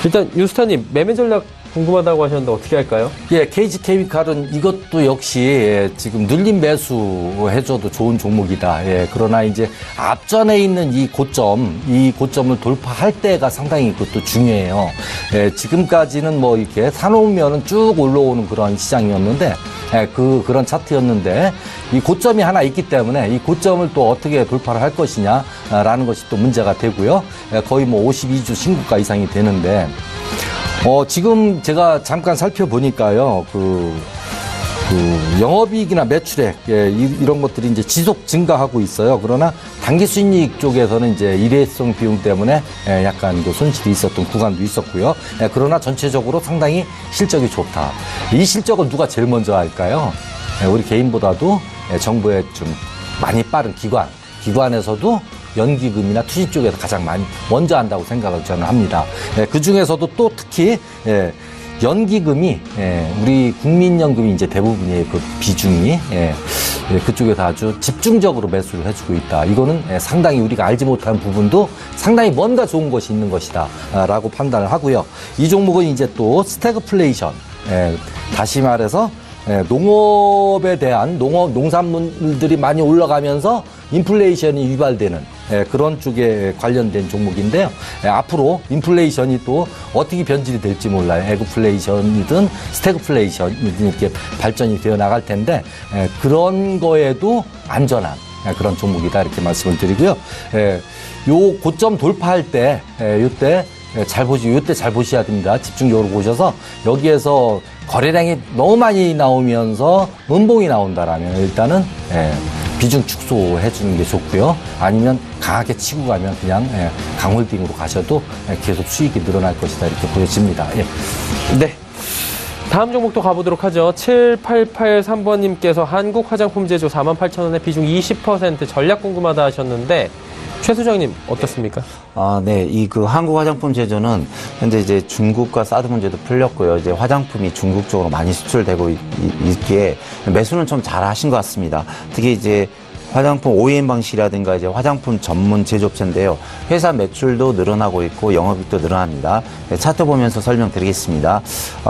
일단 유스타님 매매 전략 궁금하다고 하셨는데 어떻게 할까요? 예, KG케미칼은 이것도 역시 지금 눌림 매수 해줘도 좋은 종목이다. 예, 그러나 이제 앞전에 있는 이 고점을 돌파할 때가 상당히 그것도 중요해요. 예, 지금까지는 뭐 이렇게 사놓으면은 쭉 올라오는 그런 시장이었는데, 예, 그런 차트였는데, 이 고점이 하나 있기 때문에 이 고점을 또 어떻게 돌파를 할 것이냐라는 것이 또 문제가 되고요. 예, 거의 뭐 52주 신고가 이상이 되는데, 지금 제가 잠깐 살펴보니까요, 영업이익이나 매출액, 예, 이런 것들이 이제 지속 증가하고 있어요. 그러나 당기순이익 쪽에서는 이제 일회성 비용 때문에 약간 그 손실이 있었던 구간도 있었고요. 예, 그러나 전체적으로 상당히 실적이 좋다. 이 실적을 누가 제일 먼저 할까요? 예, 우리 개인보다도 정부의 좀 많이 빠른 기관에서도 연기금이나 투시 쪽에서 가장 많이 먼저 한다고 생각을 저는 합니다. 그 중에서도 또 특히 연기금이 우리 국민연금이 이제 대부분의 그 비중이 그쪽에서 아주 집중적으로 매수를 해주고 있다. 이거는 상당히 우리가 알지 못한 부분도 상당히 뭔가 좋은 것이 있는 것이다라고 판단을 하고요. 이 종목은 이제 또 스태그플레이션, 다시 말해서 농업에 대한 농산물들이 많이 올라가면서 인플레이션이 유발되는 그런 쪽에 관련된 종목인데요. 앞으로 인플레이션이 또 어떻게 변질이 될지 몰라요. 에그플레이션이든 스태그플레이션이든 이렇게 발전이 되어 나갈 텐데 그런 거에도 안전한 그런 종목이다 이렇게 말씀을 드리고요. 요 고점 돌파할 때 요때 잘 보셔야 됩니다. 집중적으로 보셔서 여기에서 거래량이 너무 많이 나오면서 음봉이 나온다라면 일단은 비중 축소해 주는 게 좋고요. 아니면 강하게 치고 가면 그냥 강홀딩으로 가셔도 계속 수익이 늘어날 것이다 이렇게 보여집니다. 예. 네. 다음 종목도 가보도록 하죠. 7883번님께서 한국 화장품 제조 48,000원에 비중 20% 전략 궁금하다 하셨는데 최 소장님 어떻습니까? 네. 그 한국 화장품 제조는 현재 이제 중국과 사드 문제도 풀렸고요. 이제 화장품이 중국 쪽으로 많이 수출되고 있기에 매수는 좀 잘 하신 것 같습니다. 특히 이제 화장품 OEM 방식이라든가 이제 화장품 전문 제조업체인데요. 회사 매출도 늘어나고 있고 영업이익도 늘어납니다. 차트 보면서 설명드리겠습니다.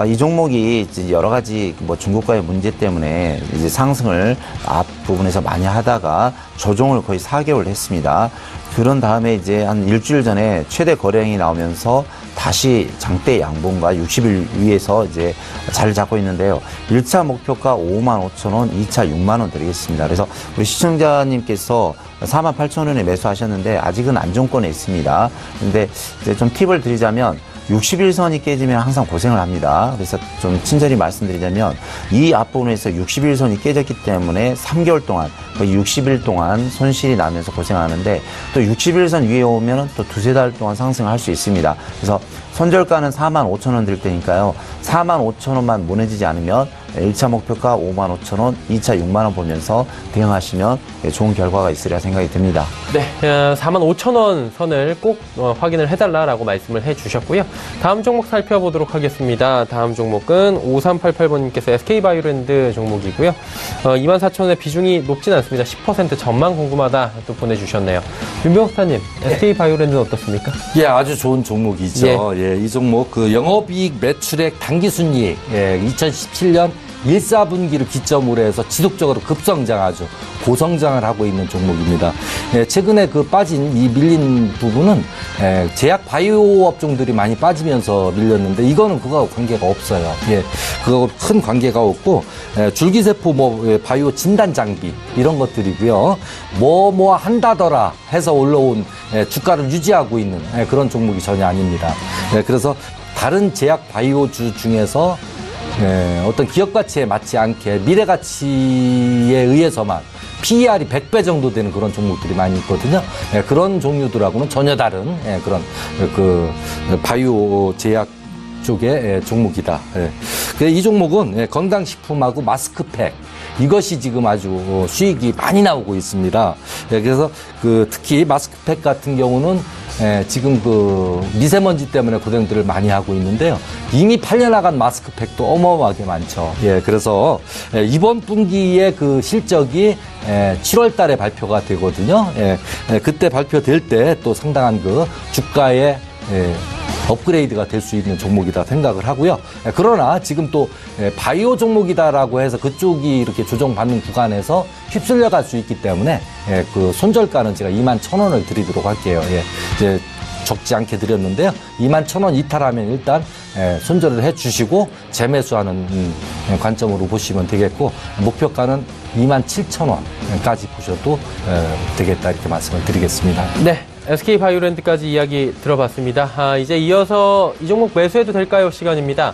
이 종목이 이제 여러 가지 뭐 중국과의 문제 때문에 이제 상승을 앞 부분에서 많이 하다가 조정을 거의 4개월 했습니다. 그런 다음에 이제 한 일주일 전에 최대 거래량이 나오면서 다시 장대 양봉과 60일 위에서 이제 자리를 잡고 있는데요. 1차 목표가 55,000원, 2차 6만원 드리겠습니다. 그래서 우리 시청자님께서 48,000원에 매수하셨는데 아직은 안정권에 있습니다. 근데 이제 좀 팁을 드리자면 60일선이 깨지면 항상 고생을 합니다. 그래서 좀 친절히 말씀드리자면 이 앞부분에서 60일선이 깨졌기 때문에 3개월 동안 거의 60일 동안 손실이 나면서 고생하는데 또 60일선 위에 오면 또 두세 달 동안 상승할 수 있습니다. 그래서 손절가는 45,000원 들 테니까요. 45,000원만 무너지지 않으면 1차 목표가 55,000원, 2차 6만원 보면서 대응하시면 좋은 결과가 있으리라 생각이 듭니다. 네, 45,000원 선을 꼭 확인을 해달라라고 말씀을 해주셨고요. 다음 종목 살펴보도록 하겠습니다. 다음 종목은 5388번님께서 SK바이오랜드 종목이고요. 24,000원의 비중이 높진 않습니다. 10% 전망 궁금하다 또 보내주셨네요. 윤병스타님, SK바이오랜드는 어떻습니까? 예, 아주 좋은 종목이죠. 예, 이 종목 그 영업이익, 매출액, 당기순이익 2017년 1사분기를 기점으로 해서 지속적으로 급성장하죠. 고성장을 하고 있는 종목입니다. 최근에 그 빠진 이 밀린 부분은 제약 바이오 업종들이 많이 빠지면서 밀렸는데 이거는 그거하고 관계가 없어요. 그거 큰 관계가 없고 줄기세포 바이오 진단 장비 이런 것들이고요. 뭐 한다더라 해서 올라온 주가를 유지하고 있는 그런 종목이 전혀 아닙니다. 그래서 다른 제약 바이오주 중에서 어떤 기업 가치에 맞지 않게 미래 가치에 의해서만 PER이 100배 정도 되는 그런 종목들이 많이 있거든요. 그런 종류들하고는 전혀 다른 그런 바이오 제약 쪽의 종목이다. 이 종목은 건강식품하고 마스크팩 이것이 지금 아주 수익이 많이 나오고 있습니다. 그래서 특히 마스크팩 같은 경우는 지금 미세먼지 때문에 고생들을 많이 하고 있는데요. 이미 팔려나간 마스크팩도 어마어마하게 많죠. 그래서 이번 분기의 그 실적이 7월 달에 발표가 되거든요. 그때 발표될 때 또 상당한 주가의 업그레이드가 될 수 있는 종목이다 생각을 하고요. 그러나 지금 또 바이오 종목이다라고 해서 그쪽이 이렇게 조정받는 구간에서 휩쓸려 갈 수 있기 때문에 그 손절가는 제가 21,000원을 드리도록 할게요. 이제 적지 않게 드렸는데요. 21,000원 이탈하면 일단 손절을 해주시고 재매수하는 관점으로 보시면 되겠고 목표가는 27,000원까지 보셔도 되겠다 이렇게 말씀을 드리겠습니다. 네. SK바이오랜드까지 이야기 들어봤습니다. 이제 이어서 이 종목 매수해도 될까요? 시간입니다.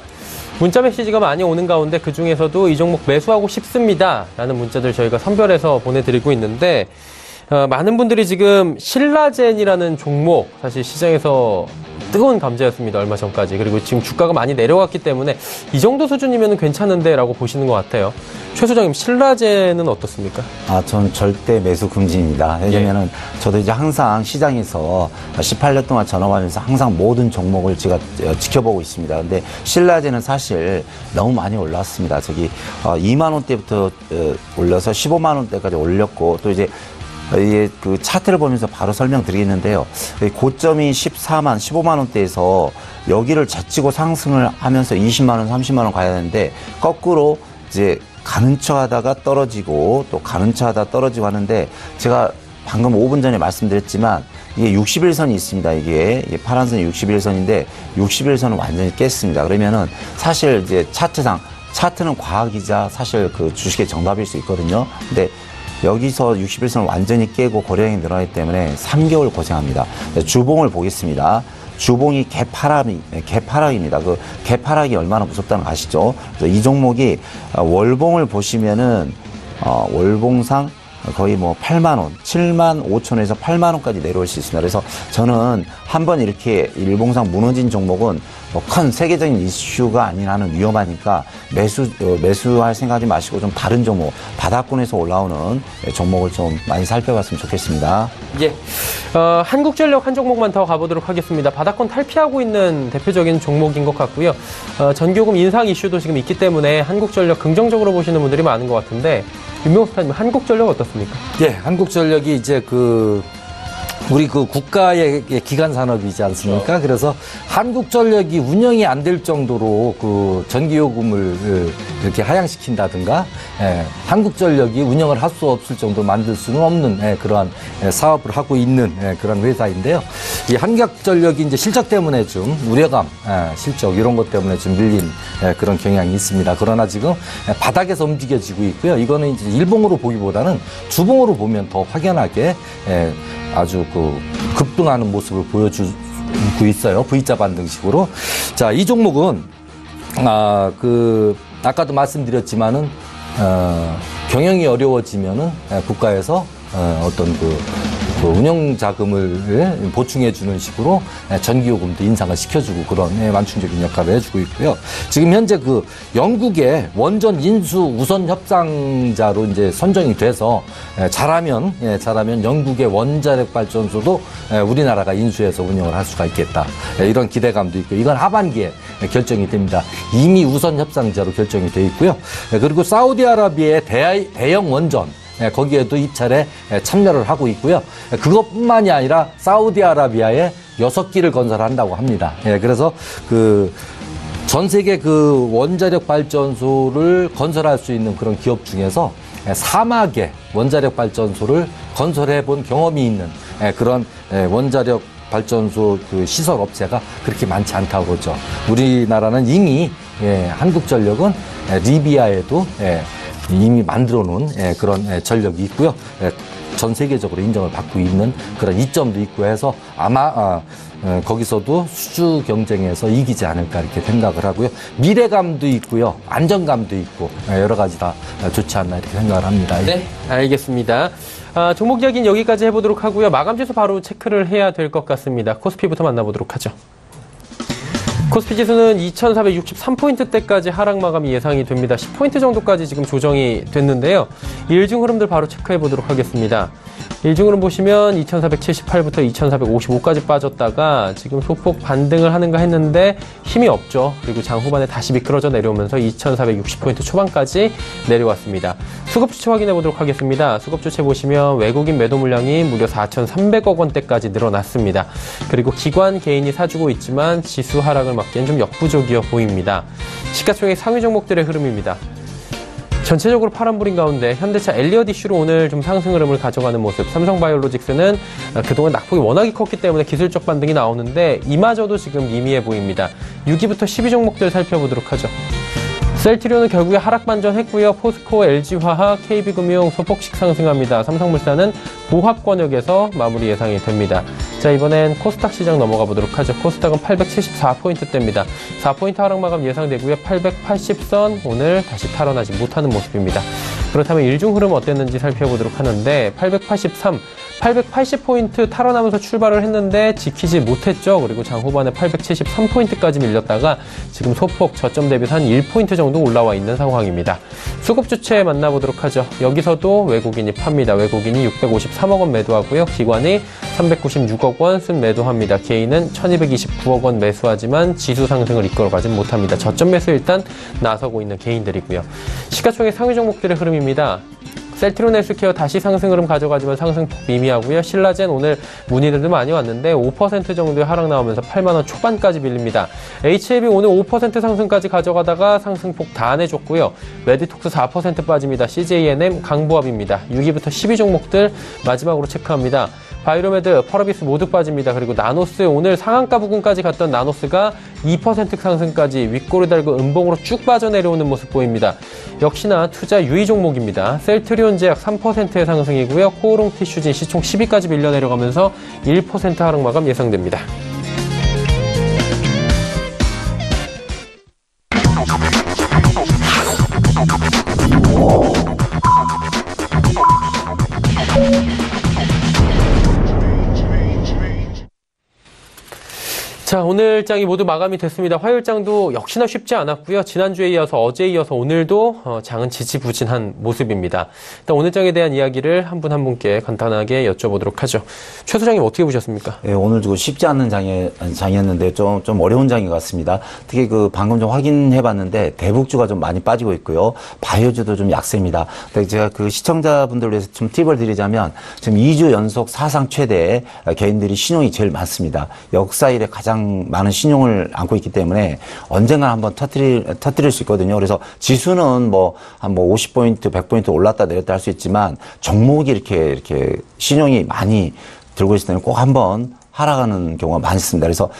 문자 메시지가 많이 오는 가운데 그중에서도 이 종목 매수하고 싶습니다. 라는 문자들 저희가 선별해서 보내드리고 있는데 많은 분들이 지금 신라젠이라는 종목 사실 시장에서 뜨거운 감자였습니다. 얼마 전까지. 그리고 지금 주가가 많이 내려갔기 때문에 이 정도 수준이면 괜찮은데 라고 보시는 것 같아요. 최 소장님, 신라젠은 어떻습니까? 전 절대 매수 금지입니다. 왜냐면은 저도 이제 항상 시장에서 18년 동안 전업하면서 항상 모든 종목을 제가 지켜보고 있습니다. 근데 신라젠은 사실 너무 많이 올랐습니다. 2만 원대부터 올려서 15만 원대까지 올렸고 또 이제 그 차트를 보면서 바로 설명드리겠는데요. 고점이 14만, 15만 원대에서 여기를 제치고 상승을 하면서 20만 원, 30만 원 가야 되는데 거꾸로 이제 가는 척 하다가 떨어지고 또 가는 척 하다가 떨어지고 하는데 제가 방금 5분 전에 말씀드렸지만 이게 61선이 있습니다. 이게 파란선이 61선인데 61선은 완전히 깼습니다. 그러면은 사실 이제 차트는 과학이자 사실 그 주식의 정답일 수 있거든요. 근데 여기서 61선을 완전히 깨고 거래량이 늘어나기 때문에 3개월 고생합니다. 주봉을 보겠습니다. 주봉이 개파락입니다. 그 개파락이 얼마나 무섭다는 거 아시죠? 그래서 이 종목이 월봉을 보시면은 월봉상 거의 8만원, 7만 5천원에서 8만원까지 내려올 수 있습니다. 그래서 저는 한번 이렇게 일봉상 무너진 종목은 큰 세계적인 이슈가 아닌 한은 위험하니까 매수할 생각하지 마시고 좀 다른 종목, 바닥권에서 올라오는 종목을 좀 많이 살펴봤으면 좋겠습니다. 한국전력 한 종목만 더 가보도록 하겠습니다. 바닥권 탈피하고 있는 대표적인 종목인 것 같고요. 전기요금 인상 이슈도 지금 있기 때문에 한국전력 긍정적으로 보시는 분들이 많은 것 같은데 윤명호 스타님, 한국전력 어떻습니까? 한국전력이 이제 우리 국가의 기간 산업이지 않습니까? 그렇죠. 그래서 한국전력이 운영이 안 될 정도로 전기요금을 이렇게 하향시킨다든가, 한국전력이 운영을 할 수 없을 정도로 만들 수는 없는 그러한 사업을 하고 있는 그런 회사인데요. 이 한국전력이 이제 실적 때문에 좀 우려감, 실적 이런 것 때문에 좀 밀린 그런 경향이 있습니다. 그러나 지금 바닥에서 움직여지고 있고요. 이거는 이제 일봉으로 보기보다는 주봉으로 보면 더 확연하게 아주 급등하는 모습을 보여주고 있어요. V자 반등식으로. 자, 이 종목은, 아까도 말씀드렸지만은, 경영이 어려워지면은, 국가에서, 어떤 운영 자금을 보충해주는 식으로 전기요금도 인상을 시켜주고 그런 완충적인 역할을 해주고 있고요. 지금 현재 영국의 원전 인수 우선 협상자로 이제 선정이 돼서 잘하면 영국의 원자력 발전소도 우리나라가 인수해서 운영을 할 수가 있겠다. 이런 기대감도 있고 이건 하반기에 결정이 됩니다. 이미 우선 협상자로 결정이 돼 있고요. 그리고 사우디아라비아의 대형 원전 거기에도 입찰에 참여를 하고 있고요. 그것뿐만이 아니라 사우디아라비아에 6기를 건설한다고 합니다. 그래서 전 세계 원자력 발전소를 건설할 수 있는 그런 기업 중에서 4막의 원자력 발전소를 건설해 본 경험이 있는 그런 원자력 발전소 시설 업체가 그렇게 많지 않다고 그러죠. 우리나라는 이미 한국전력은 리비아에도 이미 만들어 놓은 그런 전력이 있고요. 전 세계적으로 인정을 받고 있는 그런 이점도 있고 해서 아마 거기서도 수주 경쟁에서 이기지 않을까 이렇게 생각을 하고요. 미래감도 있고요. 안정감도 있고 여러 가지 다 좋지 않나 이렇게 생각을 합니다. 네, 알겠습니다. 종목 이야기는 여기까지 해보도록 하고요. 마감지수 바로 체크를 해야 될 것 같습니다. 코스피부터 만나보도록 하죠. 코스피 지수는 2463포인트대까지 하락 마감이 예상이 됩니다. 10포인트 정도까지 지금 조정이 됐는데요. 일중 흐름들 바로 체크해 보도록 하겠습니다. 일중 흐름 보시면 2478부터 2455까지 빠졌다가 지금 소폭 반등을 하는가 했는데 힘이 없죠. 그리고 장 후반에 다시 미끄러져 내려오면서 2460포인트 초반까지 내려왔습니다. 수급 주체 확인해 보도록 하겠습니다. 수급 주체 보시면 외국인 매도 물량이 무려 4,300억 원대까지 늘어났습니다. 그리고 기관 개인이 사주고 있지만 지수 하락을 막기엔 좀 역부족이어 보입니다. 시가총액 상위 종목들의 흐름입니다. 전체적으로 파란불인 가운데 현대차 엘리엇 이슈로 오늘 좀 상승 흐름을 가져가는 모습. 삼성바이오로직스는 그동안 낙폭이 워낙에 컸기 때문에 기술적 반등이 나오는데 이마저도 지금 미미해 보입니다. 6위부터 10위 종목들 살펴보도록 하죠. 셀트리온은 결국에 하락 반전했고요. 포스코, LG화학, KB금융 소폭씩 상승합니다. 삼성물산은 보합 권역에서 마무리 예상이 됩니다. 자, 이번엔 코스닥 시장 넘어가 보도록 하죠. 코스닥은 874포인트대입니다. 4포인트 하락 마감 예상되고요. 880선 오늘 다시 탈환하지 못하는 모습입니다. 그렇다면 일중 흐름 어땠는지 살펴보도록 하는데 880포인트 탈환하면서 출발을 했는데 지키지 못했죠. 그리고 장 후반에 873포인트까지 밀렸다가 지금 소폭 저점 대비 한 1포인트 정도 올라와 있는 상황입니다. 수급 주체 만나보도록 하죠. 여기서도 외국인이 팝니다. 외국인이 653억 원 매도하고요. 기관이 396억 원 순 매도합니다. 개인은 1229억 원 매수하지만 지수 상승을 이끌어가진 못합니다. 저점 매수 일단 나서고 있는 개인들이고요. 시가총액 상위 종목들의 흐름입니다. 셀트리온 헬스케어 다시 상승 흐름 가져가지만 상승폭 미미하고요. 신라젠 오늘 문의들도 많이 왔는데 5% 정도의 하락 나오면서 8만원 초반까지 밀립니다. HLB 오늘 5% 상승까지 가져가다가 상승폭 다 내줬고요. 메디톡스 4% 빠집니다. CJNM 강보합입니다. 6위부터 10위 종목들 마지막으로 체크합니다. 바이로메드, 펄어비스 모두 빠집니다. 그리고 나노스 오늘 상한가 부근까지 갔던 나노스가 2% 상승까지 윗꼬리 달고 음봉으로 쭉 빠져내려오는 모습 보입니다. 역시나 투자 유의 종목입니다. 셀트리온 제약 3%의 상승이고요. 코오롱 티슈진 시총 10위까지 밀려 내려가면서 1% 하락 마감 예상됩니다. 자, 오늘 장이 모두 마감이 됐습니다. 화요일장도 역시나 쉽지 않았고요. 지난주에 이어서 어제에 이어서 오늘도 장은 지지부진한 모습입니다. 일단 오늘 장에 대한 이야기를 한 분 한 분께 간단하게 여쭤보도록 하죠. 최 소장님 어떻게 보셨습니까? 네, 오늘 쉽지 않은 장이었는데 좀 어려운 장인 것 같습니다. 특히 방금 좀 확인해봤는데 대북주가 좀 많이 빠지고 있고요. 바이오주도 좀 약세입니다. 제가 시청자분들 위해서 좀 팁을 드리자면 지금 2주 연속 사상 최대 개인들이 신용이 제일 많습니다. 역사 이래 가장 많은 신용을 안고 있기 때문에 언젠가 한번 터뜨릴 수 있거든요. 그래서 지수는 한 50포인트, 100포인트 올랐다 내렸다 할 수 있지만 종목이 이렇게 신용이 많이 들고 있을 때는 꼭 한번 하락하는 경우가 많습니다. 그래서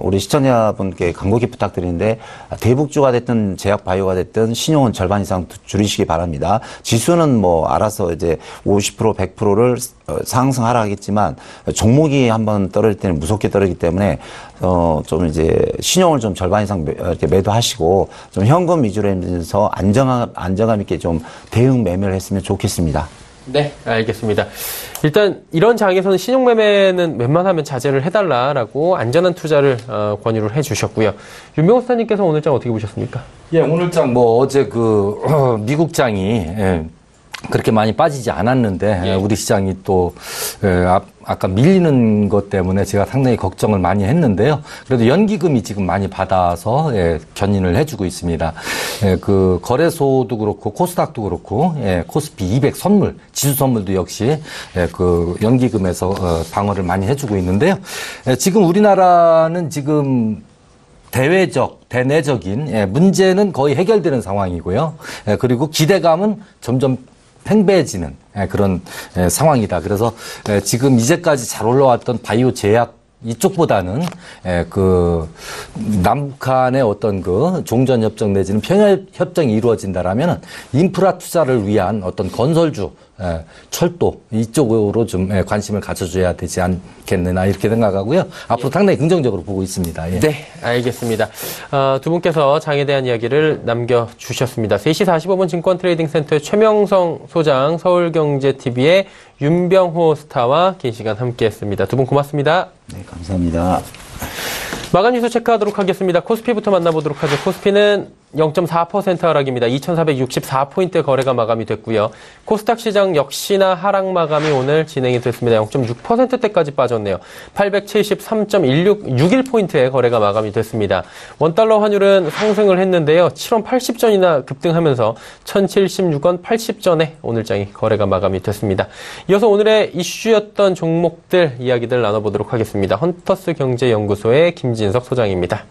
우리 시청자분께 간곡히 부탁드리는데 대북주가 됐든 제약바이오가 됐든 신용은 절반 이상 줄이시기 바랍니다. 지수는 알아서 이제 50%, 100%를 상승 하락하겠지만 종목이 한번 떨어질 때는 무섭게 떨어지기 때문에 좀 이제 신용을 좀 절반 이상 이렇게 매도하시고 좀 현금 위주로 하면서 안정감 있게 좀 대응 매매를 했으면 좋겠습니다. 네, 알겠습니다. 일단 이런 장에서는 신용매매는 웬만하면 자제를 해달라라고 안전한 투자를 권유를 해주셨고요. 윤병호 스타님께서 오늘 장 어떻게 보셨습니까? 예, 오늘 장 어제 미국 장이 그렇게 많이 빠지지 않았는데 우리 시장이 또 아까 밀리는 것 때문에 제가 상당히 걱정을 많이 했는데요. 그래도 연기금이 지금 많이 받아서 견인을 해주고 있습니다. 거래소도 그렇고 코스닥도 그렇고 코스피 200 선물, 지수 선물도 역시 연기금에서 방어를 많이 해주고 있는데요. 지금 우리나라는 지금 대내적인 문제는 거의 해결되는 상황이고요. 그리고 기대감은 점점 팽배해지는 그런 상황이다. 그래서 지금 이제까지 잘 올라왔던 바이오 제약 이쪽보다는 그 남북한의 어떤 그 종전 협정 내지는 평화 협정이 이루어진다라면 인프라 투자를 위한 어떤 건설주, 철도 이쪽으로 좀 관심을 가져줘야 되지 않겠느냐 이렇게 생각하고요. 앞으로 상당히 긍정적으로 보고 있습니다. 예. 네, 알겠습니다. 두 분께서 장에 대한 이야기를 남겨주셨습니다. 3시 45분 증권트레이딩센터의 최명성 소장, 서울경제TV의 윤병호 스타와 긴 시간 함께했습니다. 두 분 고맙습니다. 네, 감사합니다. 마감 뉴스 체크하도록 하겠습니다. 코스피부터 만나보도록 하죠. 코스피는 0.4% 하락입니다. 2,464포인트 거래가 마감이 됐고요. 코스닥 시장 역시나 하락 마감이 오늘 진행이 됐습니다. 0.6%대까지 빠졌네요. 873.61포인트의 거래가 마감이 됐습니다. 원달러 환율은 상승을 했는데요. 7원 80전이나 급등하면서 1,076원 80전에 오늘장이 거래가 마감이 됐습니다. 이어서 오늘의 이슈였던 종목들 이야기들 나눠보도록 하겠습니다. 헌터스 경제연구소의 김진석 소장입니다.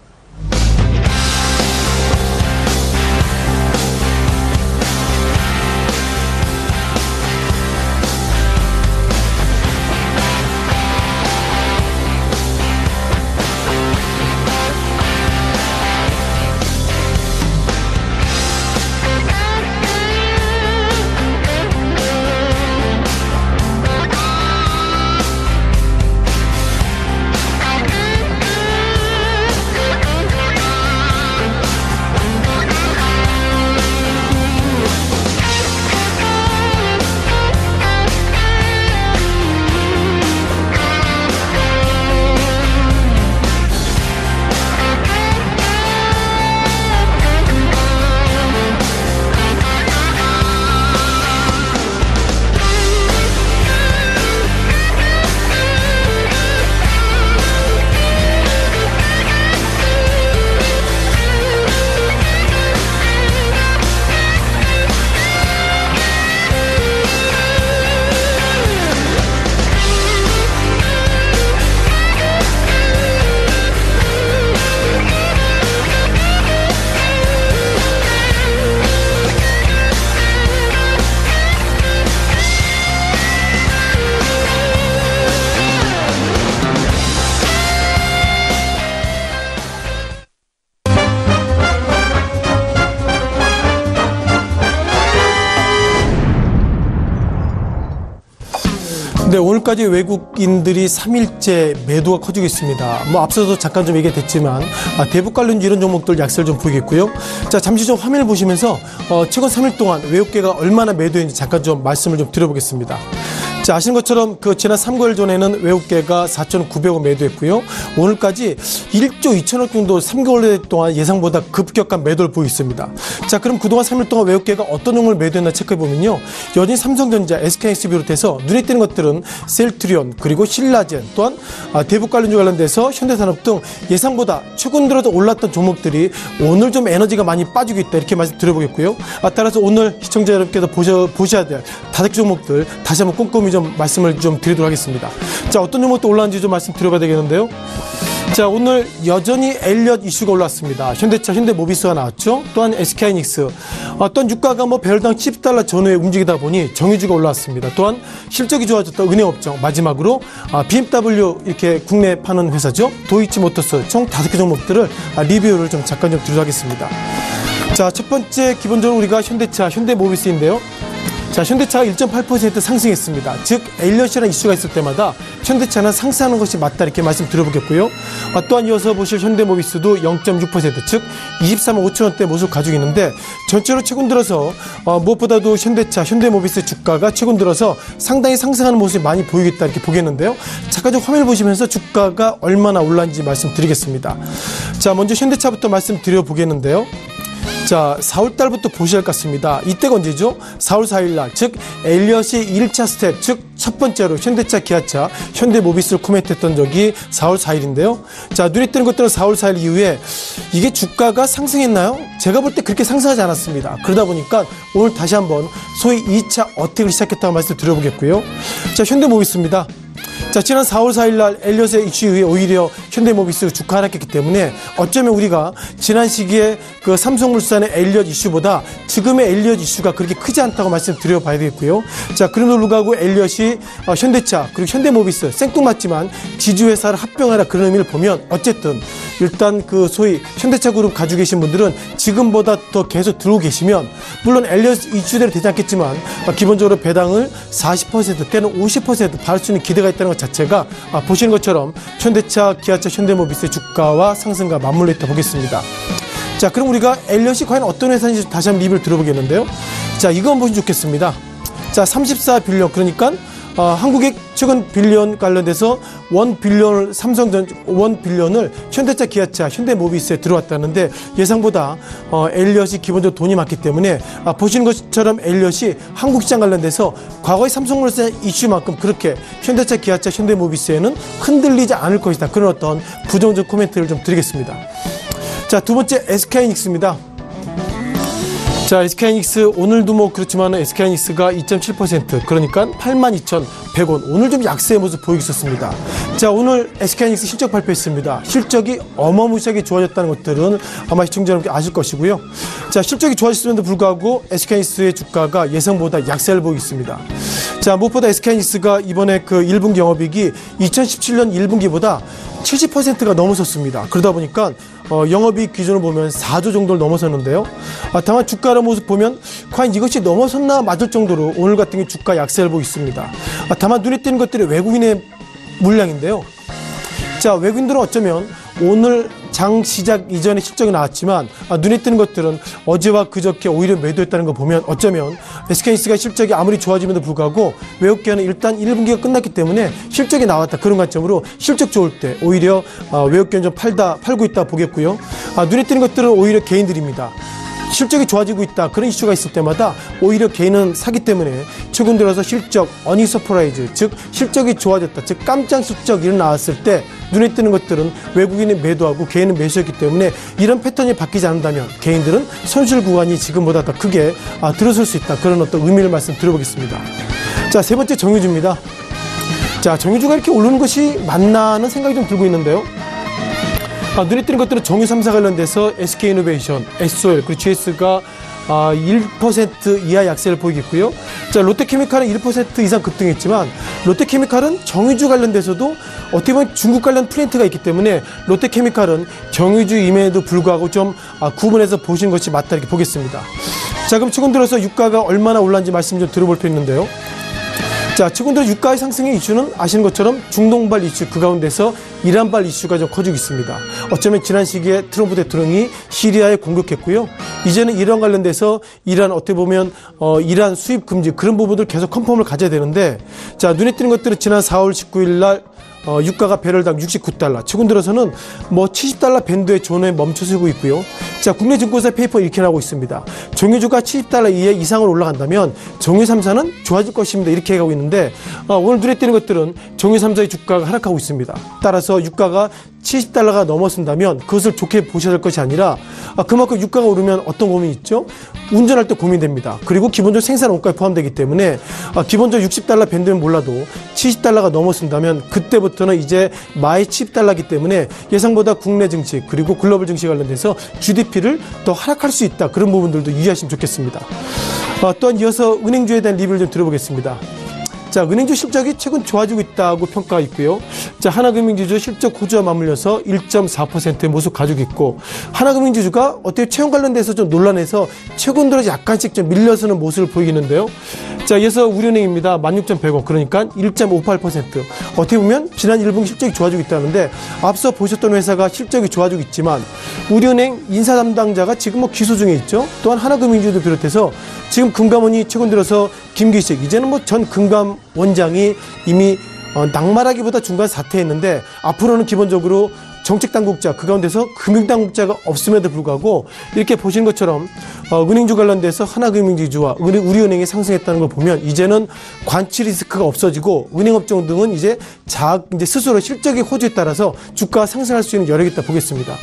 네, 오늘까지 외국인들이 3일째 매도가 커지고 있습니다. 앞서도 잠깐 좀 얘기가 됐지만 대북 관련주 이런 종목들 약세를 좀 보이겠고요. 자, 잠시 좀 화면을 보시면서 최근 3일 동안 외국계가 얼마나 매도했는지 잠깐 좀 말씀을 좀 드려보겠습니다. 자, 아시는 것처럼 지난 3개월 전에는 외국계가 4,900원 매도했고요. 오늘까지 1조 2천억 정도 3개월 동안 예상보다 급격한 매도를 보이고 있습니다. 자, 그럼 그동안 3일 동안 외국계가 어떤 종목을 매도했나 체크해보면요. 여전히 삼성전자, SK하이닉스 비롯해서 눈에 띄는 것들은 셀트리온, 그리고 신라젠, 또한 대북 관련주 관련돼서 현대산업 등 예상보다 최근 들어서 올랐던 종목들이 오늘 좀 에너지가 많이 빠지고 있다, 이렇게 말씀 드려보겠고요. 따라서 오늘 시청자 여러분께서 보셔야 될 5개 종목들 다시 한번 꼼꼼히 좀 말씀을 좀 드리도록 하겠습니다. 자, 어떤 종목도 올라왔는지 좀 말씀 드려봐야 되겠는데요. 자, 오늘 여전히 엘리엇 이슈가 올랐습니다. 현대차, 현대모비스가 나왔죠. 또한 SK하이닉스. 또한 유가가 배럴당 $10 전후에 움직이다 보니 정유주가 올라왔습니다. 또한 실적이 좋아졌던 은행업종. 마지막으로 BMW 이렇게 국내 파는 회사죠. 도이치모터스 총 5개 종목들을 리뷰를 좀 잠깐 좀 드리도록 하겠습니다. 자, 첫 번째 기본적으로 우리가 현대차, 현대모비스인데요. 자, 현대차가 1.8% 상승했습니다. 즉 엘리엇이라는 이슈가 있을 때마다 현대차는 상승하는 것이 맞다, 이렇게 말씀 드려보겠고요. 또한 이어서 보실 현대모비스도 0.6%, 즉 23만 5천원대 모습을 가지고 있는데 전체로 최근 들어서 무엇보다도 현대차, 현대모비스 주가가 최근 들어서 상당히 상승하는 모습이 많이 보이겠다, 이렇게 보겠는데요. 잠깐 좀 화면을 보시면서 주가가 얼마나 올랐는지 말씀드리겠습니다. 자, 먼저 현대차부터 말씀드려보겠는데요. 자, 4월달부터 보셔야 할 것 같습니다. 이때가 언제죠? 4월 4일날, 즉 엘리엇이 1차 스텝, 즉 첫 번째로 현대차, 기아차, 현대모비스를 코멘트했던 적이 4월 4일인데요. 자, 눈에 띄는 것들은 4월 4일 이후에 이게 주가가 상승했나요? 제가 볼 때 그렇게 상승하지 않았습니다. 그러다 보니까 오늘 다시 한번 소위 2차 어택을 시작했다고 말씀을 드려보겠고요. 자, 현대모비스입니다. 자, 지난 4월 4일 날 엘리엇의 이슈 이후에 오히려 현대모비스 주가 하락했기 때문에 어쩌면 우리가 지난 시기에 그 삼성물산의 엘리엇 이슈보다 지금의 엘리엇 이슈가 그렇게 크지 않다고 말씀드려봐야 되겠고요. 자, 그럼에도 불구하고 엘리엇이 현대차 그리고 현대모비스 생뚱맞지만 지주회사를 합병하라 그런 의미를 보면 어쨌든 일단 그 소위 현대차 그룹 가지고 계신 분들은 지금보다 더 계속 들고 계시면 물론 엘리엇 이슈대로 되지 않겠지만 기본적으로 배당을 40% 때는 50% 받을 수 있는 기대가 있다는 것 자체가 보시는 것처럼 현대차, 기아차, 현대모비스의 주가와 상승과 맞물려 있다 보겠습니다. 자, 그럼 우리가 엘리엇이 과연 어떤 회사인지 다시 한번 리뷰를 들어보겠는데요. 자, 이건 보시면 좋겠습니다. 자, 34빌리언 그러니까 한국의 최근 빌리언 관련돼서 1빌리언을 현대차, 기아차, 현대모비스에 들어왔다는데 예상보다 엘리엇이 기본적으로 돈이 많기 때문에 보시는 것처럼 엘리엇이 한국 시장 관련돼서 과거의 삼성물산 이슈만큼 그렇게 현대차, 기아차, 현대모비스에는 흔들리지 않을 것이다. 그런 어떤 부정적 코멘트를 좀 드리겠습니다. 자, 두 번째 SK하이닉스입니다. 자, SK하이닉스 오늘도 뭐 그렇지만 SK하이닉스가 2.7% 그러니까 82,100원 오늘 좀 약세의 모습 보이고 있었습니다. 자, 오늘 SK하이닉스 실적 발표했습니다. 실적이 어마무시하게 좋아졌다는 것들은 아마 시청자 여러분께 아실 것이고요. 자, 실적이 좋아졌음에도 불구하고 SK하이닉스의 주가가 예상보다 약세를 보이고 있습니다. 자, 무엇보다 SK하이닉스가 이번에 그 1분기 영업이익이 2017년 1분기보다 70%가 넘어섰습니다. 그러다 보니까 영업이익 기준으로 보면 4조 정도를 넘어섰는데요. 다만 주가의 모습 보면 과연 이것이 넘어섰나 맞을 정도로 오늘 같은 게 주가 약세를 보이고 있습니다. 다만 눈에 띄는 것들이 외국인의 물량인데요. 자, 외국인들은 어쩌면 오늘 장 시작 이전에 실적이 나왔지만 눈에 띄는 것들은 어제와 그저께 오히려 매도했다는 거 보면 어쩌면 SK하이닉스가 실적이 아무리 좋아짐에도 불구하고 외국계는 일단 1분기가 끝났기 때문에 실적이 나왔다 그런 관점으로 실적 좋을 때 오히려 외국계는 좀 팔고 있다 보겠고요. 눈에 띄는 것들은 오히려 개인들입니다. 실적이 좋아지고 있다 그런 이슈가 있을 때마다 오히려 개인은 사기 때문에 최근 들어서 실적 어닝 서프라이즈 즉 실적이 좋아졌다 즉 깜짝 실적이 나왔을 때 눈에 띄는 것들은 외국인이 매도하고 개인은 매수했기 때문에 이런 패턴이 바뀌지 않는다면 개인들은 손실 구간이 지금보다 더 크게 들어설 수 있다 그런 어떤 의미를 말씀드려보겠습니다. 자, 세 번째 정유주입니다. 자, 정유주가 이렇게 오르는 것이 맞나 하는 생각이 좀 들고 있는데요. 눈에 띄는 것들은 정유 3사 관련돼서 SK이노베이션, SOL, 그리고 GS가 1% 이하 약세를 보이겠고요. 자, 롯데케미칼은 1% 이상 급등했지만 롯데케미칼은 정유주 관련돼서도 어떻게 보면 중국 관련 트렌드가 있기 때문에 롯데케미칼은 정유주임에도 불구하고 좀 구분해서 보시는 것이 맞다 이렇게 보겠습니다. 자, 그럼 최근 들어서 유가가 얼마나 올랐는지 말씀 좀 들어볼 필요 있는데요. 자, 최근 들어 유가의 상승의 이슈는 아시는 것처럼 중동발 이슈 그 가운데서 이란발 이슈가 좀 커지고 있습니다. 어쩌면 지난 시기에 트럼프 대통령이 시리아에 공격했고요. 이제는 이란 관련돼서 이란 어떻게 보면 이란 수입 금지 그런 부분들 계속 컨펌을 가져야 되는데 자, 눈에 띄는 것들은 지난 4월 19일 날 유가가 배럴당 69달러 최근 들어서는 뭐 70달러 밴드의 존에 멈춰서고 있고요. 자, 국내 증권사 페이퍼 이렇게 나오고 있습니다. 정유주가 70달러 이상을 올라간다면 정유 3사는 좋아질 것입니다. 이렇게 가고 있는데 오늘 눈에 띄는 것들은 정유 3사의 주가가 하락하고 있습니다. 따라서 유가가 70달러가 넘어선다면 그것을 좋게 보셔야 될 것이 아니라 그만큼 유가가 오르면 어떤 고민이 있죠? 운전할 때 고민됩니다. 그리고 기본적으로 생산 원가에 포함되기 때문에 기본적으로 60달러 밴드면 몰라도 70달러가 넘어선다면 그때부터는 이제 마이 70달러이기 때문에 예상보다 국내 증시 그리고 글로벌 증시 관련돼서 GDP를 더 하락할 수 있다. 그런 부분들도 유의하시면 좋겠습니다. 또한 이어서 은행주에 대한 리뷰를 좀 들어보겠습니다. 자, 은행주 실적이 최근 좋아지고 있다고 평가가 있고요. 자, 하나금융지주 실적 호조와 맞물려서 1.4%의 모습 가지고 있고 하나금융지주가 어떻게 채용 관련돼서 좀 논란해서 최근 들어 약간씩 좀 밀려서는 모습을 보이는데요. 자, 이어서 우리은행입니다. 16,100원 그러니까 1.58% 어떻게 보면 지난 1분기 실적이 좋아지고 있다는데 앞서 보셨던 회사가 실적이 좋아지고 있지만 우리은행 인사 담당자가 지금 뭐 기소 중에 있죠. 또한 하나금융지주도 비롯해서 지금 금감원이 최근 들어서 김기식 이제는 뭐 전 금감 원장이 이미 낙마라기보다 중간 사퇴했는데 앞으로는 기본적으로 정책당국자 그 가운데서 금융당국자가 없음에도 불구하고 이렇게 보시는 것처럼 은행주 관련돼서 하나금융지주와 우리은행이 상승했다는 걸 보면 이제는 관치 리스크가 없어지고 은행업종 등은 이제 스스로 실적의 호주에 따라서 주가가 상승할 수 있는 여력이 있다 보겠습니다.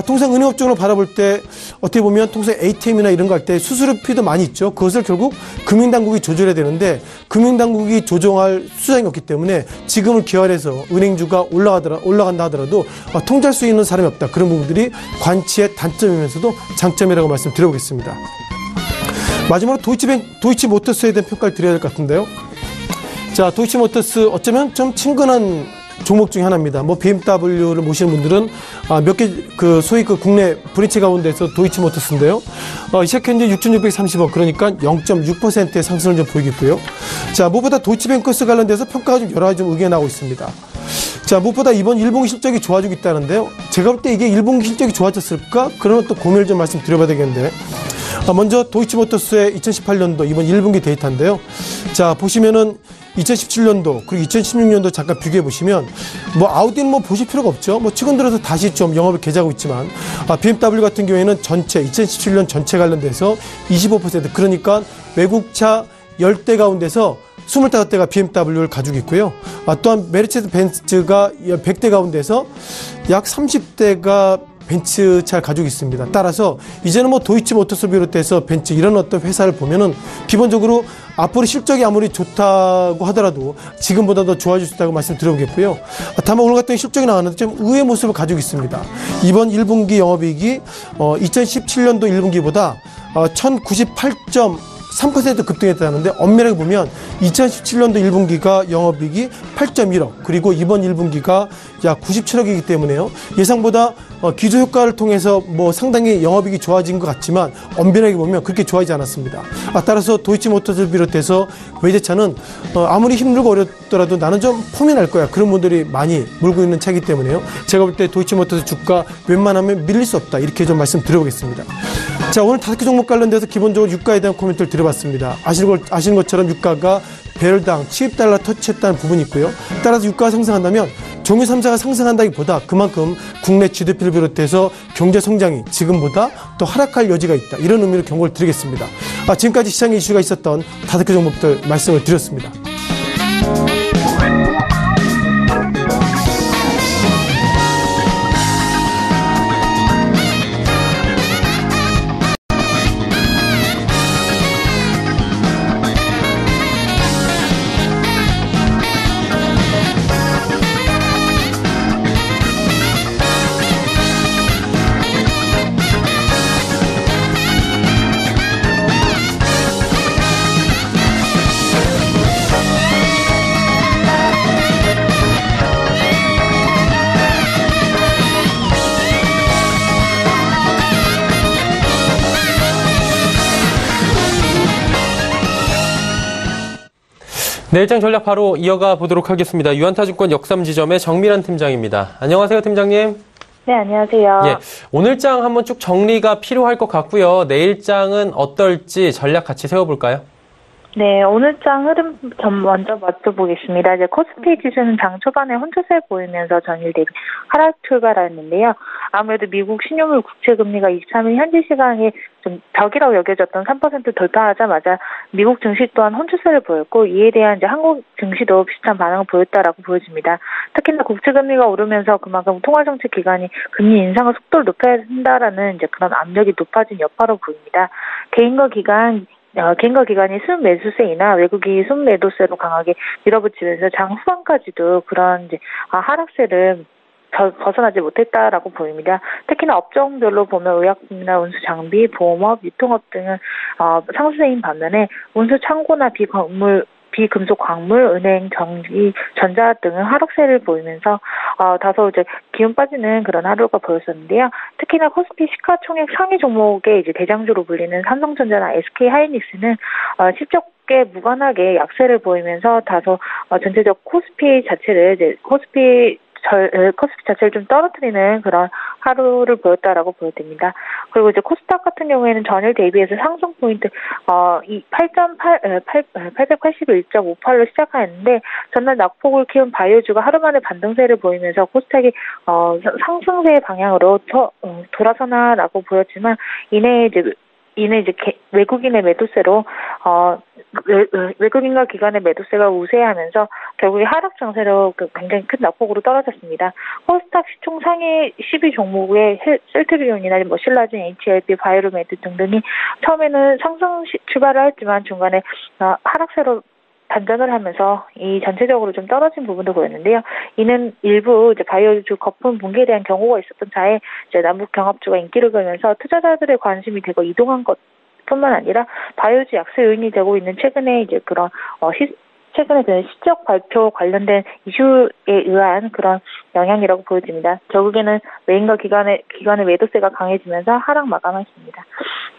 통상 은행업종으로 바라볼 때 어떻게 보면 통상 ATM이나 이런 거 할 때 수수료피도 많이 있죠. 그것을 결국 금융당국이 조절해야 되는데 금융당국이 조정할 수단이 없기 때문에 지금을 기활해서 은행주가 올라간다 하더라도 통제할 수 있는 사람이 없다. 그런 부분들이 관치의 단점이면서도 장점이라고 말씀드려보겠습니다. 마지막으로 도이치모터스에 대한 평가를 드려야 될 것 같은데요. 자, 도이치모터스 어쩌면 좀 친근한 종목 중에 하나입니다. BMW를 모시는 분들은 몇 개 소위 국내 브랜치 가운데서 도이치모터스인데요. 시작 현재 6,630원, 그러니까 0.6%의 상승을 좀 보이겠고요. 자, 무엇보다 도이치뱅크스 관련돼서 평가가 좀 여러 가지 좀 의견이 나오고 있습니다. 자, 무엇보다 이번 1분기 실적이 좋아지고 있다는데요. 제가 볼 때 이게 1분기 실적이 좋아졌을까? 그러면 또 고민을 좀 말씀드려봐야 되겠는데. 먼저 도이치모터스의 2018년도 이번 1분기 데이터인데요. 자, 보시면은 2017년도 그리고 2016년도 잠깐 비교해 보시면 아우디는 보실 필요가 없죠. 최근 들어서 다시 좀 영업을 개장하고 있지만 BMW 같은 경우에는 전체 2017년 전체 관련돼서 25% 그러니까 외국차 10대 가운데서 25대가 BMW를 가지고 있고요. 또한 메르세데스 벤츠가 100대 가운데서 약 30대가 벤츠차를 가지고 있습니다. 따라서 이제는 도이치모터스 비롯해서 벤츠 이런 어떤 회사를 보면은 기본적으로 앞으로 실적이 아무리 좋다고 하더라도 지금보다 더 좋아질 수 있다고 말씀드려보겠고요. 다만 오늘 같은 실적이 나왔는데 좀 의외의 모습을 가지고 있습니다. 이번 1분기 영업이익이 2017년도 1분기보다 1098.3% 급등했다는데 엄밀하게 보면 2017년도 1분기가 영업이익이 8.1억 그리고 이번 1분기가 약 97억이기 때문에요. 예상보다 기조효과를 통해서 상당히 영업이익이 좋아진 것 같지만 엄밀하게 보면 그렇게 좋아지지 않았습니다. 따라서 도이치모터스를 비롯해서 외제차는 아무리 힘들고 어렵더라도 나는 좀 폼이 날 거야. 그런 분들이 많이 물고 있는 차이기 때문에요. 제가 볼 때 도이치모터스 주가 웬만하면 밀릴 수 없다. 이렇게 좀 말씀드려보겠습니다. 자, 오늘 5개 종목 관련돼서 기본적으로 유가에 대한 코멘트를 드려봤습니다. 아시는 것처럼 유가가 배럴당 70달러 터치했다는 부분이 있고요. 따라서 유가가 상승한다면 종유 3사가 상승한다기보다 그만큼 국내 GDP를 비롯해서 경제 성장이 지금보다 더 하락할 여지가 있다. 이런 의미로 경고를 드리겠습니다. 지금까지 시장에 이슈가 있었던 5개 종목들 말씀을 드렸습니다. 내일장 전략 바로 이어가 보도록 하겠습니다. 유한타증권 역삼지점의 정미란 팀장입니다. 안녕하세요, 팀장님. 네, 안녕하세요. 예, 오늘장 한번 쭉 정리가 필요할 것 같고요. 내일장은 어떨지 전략 같이 세워볼까요? 네, 오늘장 흐름 먼저 맞춰보겠습니다. 이제 코스피 지수는 장 초반에 혼조세 보이면서 전일 대비 하락 출발했는데요. 아무래도 미국 신용물 국채금리가 23일 현지 시간에 좀 벽이라고 여겨졌던 3% 돌파하자마자 미국 증시 또한 혼조세를 보였고 이에 대한 이제 한국 증시도 비슷한 반응을 보였다라고 보여집니다. 특히나 국채금리가 오르면서 그만큼 통화정책 기관이 금리 인상의 속도를 높여야 한다라는 이제 그런 압력이 높아진 여파로 보입니다. 개인과 기관이 순매수세이나 외국이 순매도세로 강하게 밀어붙이면서 장 후반까지도 그런 이제 하락세를 벗어나지 못했다라고 보입니다. 특히나 업종별로 보면 의약품이나 운수 장비, 보험업, 유통업 등은 상승세인 반면에 운수 창고나 비금속 광물, 은행, 전기, 전자 등은 하락세를 보이면서 다소 이제 기운 빠지는 그런 하루가 보였었는데요. 특히나 코스피 시가총액 상위 종목의 이제 대장주로 불리는 삼성전자나 SK하이닉스는 실적에 무관하게 약세를 보이면서 다소 전체적 코스피 자체를 좀 떨어뜨리는 그런 하루를 보였다라고 보여집니다. 그리고 이제 코스닥 같은 경우에는 전일 대비해서 상승 포인트 881.58로 시작하였는데 전날 낙폭을 키운 바이오주가 하루 만에 반등세를 보이면서 코스닥이 상승세 방향으로 돌아서나라고 보였지만 이내 이제 이는 이제 외국인의 매도세로 외국인과 기관의 매도세가 우세하면서 결국에 하락 장세로 굉장히 큰 낙폭으로 떨어졌습니다. 코스닥 시총 상위 10위 종목의 셀트리온이나 신라진, HLB, 바이오메드 등등이 처음에는 상승 출발을 했지만 중간에 하락세로 반전을 하면서 이 전체적으로 좀 떨어진 부분도 보였는데요. 이는 일부 이제 바이오주 거품 붕괴에 대한 경고가 있었던 차에 이제 남북 경합주가 인기를 끌면서 투자자들의 관심이 되고 이동한 것뿐만 아니라 바이오주 약세 요인이 되고 있는 최근에 이제 그런 최근에 된 실적 발표 관련된 이슈에 의한 그런 영향이라고 보여집니다. 결국에는 메인과 기관의 매도세가 강해지면서 하락 마감했습니다.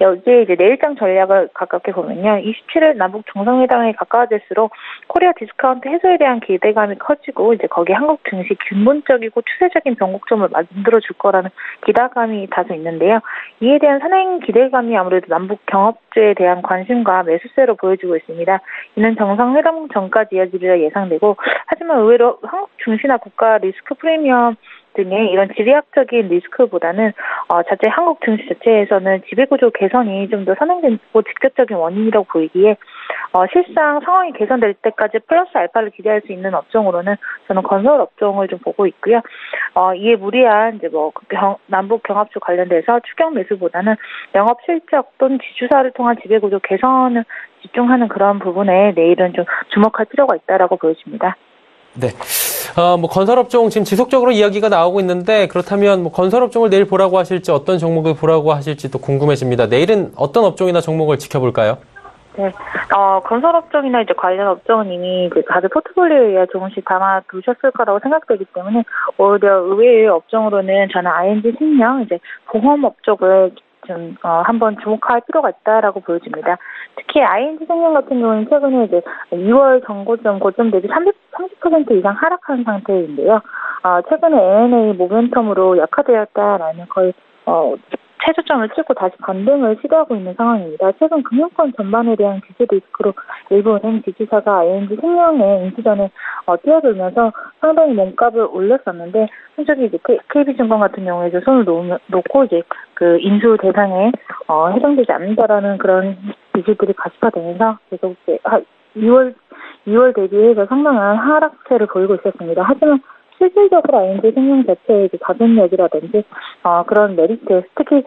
여기에 이제 내일장 전략을 가깝게 보면요. 27일 남북 정상회담에 가까워질수록 코리아 디스카운트 해소에 대한 기대감이 커지고 이제 거기에 한국 증시 근본적이고 추세적인 변곡점을 만들어 줄 거라는 기대감이 다소 있는데요. 이에 대한 선행 기대감이 아무래도 남북 경합주에 대한 관심과 매수세로 보여지고 있습니다. 이는 정상회담 전까지 이어지리라 예상되고 하지만 의외로 한국 증시나 국가 리스크 프리미엄 등의 이런 지리학적인 리스크보다는 자체 한국 증시 자체에서는 지배구조 개선이 좀 더 선행되고 직접적인 원인이라고 보이기에 실상 상황이 개선될 때까지 플러스 알파를 기대할 수 있는 업종으로는 저는 건설 업종을 좀 보고 있고요. 이에 무리한 이제 남북 경합주 관련돼서 추격 매수보다는 영업 실적 또는 지주사를 통한 지배구조 개선을 집중하는 그런 부분에 내일은 좀 주목할 필요가 있다라고 보여집니다. 네. 건설업종 지금 지속적으로 이야기가 나오고 있는데 그렇다면 건설업종을 내일 보라고 하실지 어떤 종목을 보라고 하실지 또 궁금해집니다. 내일은 어떤 업종이나 종목을 지켜볼까요? 네. 건설업종이나 이제 관련 업종은 이미 다들 포트폴리오에 조금씩 담아두셨을 거라고 생각되기 때문에 오히려 의외의 업종으로는 저는 ING 생명, 이제 보험업 쪽을 좀 한번 주목할 필요가 있다라고 보여집니다. 특히 ING 생명 같은 경우는 최근에 이제 2월 고점 대비 30% 이상 하락한 상태인데요. 최근에 M&A 모멘텀으로 약화되었다라는 거의 최저점을 찍고 다시 반등을 시도하고 있는 상황입니다. 최근 금융권 전반에 대한 기대 리스크로 일부 은행 지주사가 ING 생명의 인수전에 뛰어들면서 상당히 몸값을 올렸었는데 현저히 이제 KB증권 같은 경우에도 손을 놓고 이제 그 인수 대상에 해당되지 않는다라는 그런 이슈들이 가시화되면서 계속 이제 2월 대비해서 상당한 하락세를 보이고 있었습니다. 하지만 실질적으로 ING 생명 자체의 자본력이라든지 그런 메리트, 특히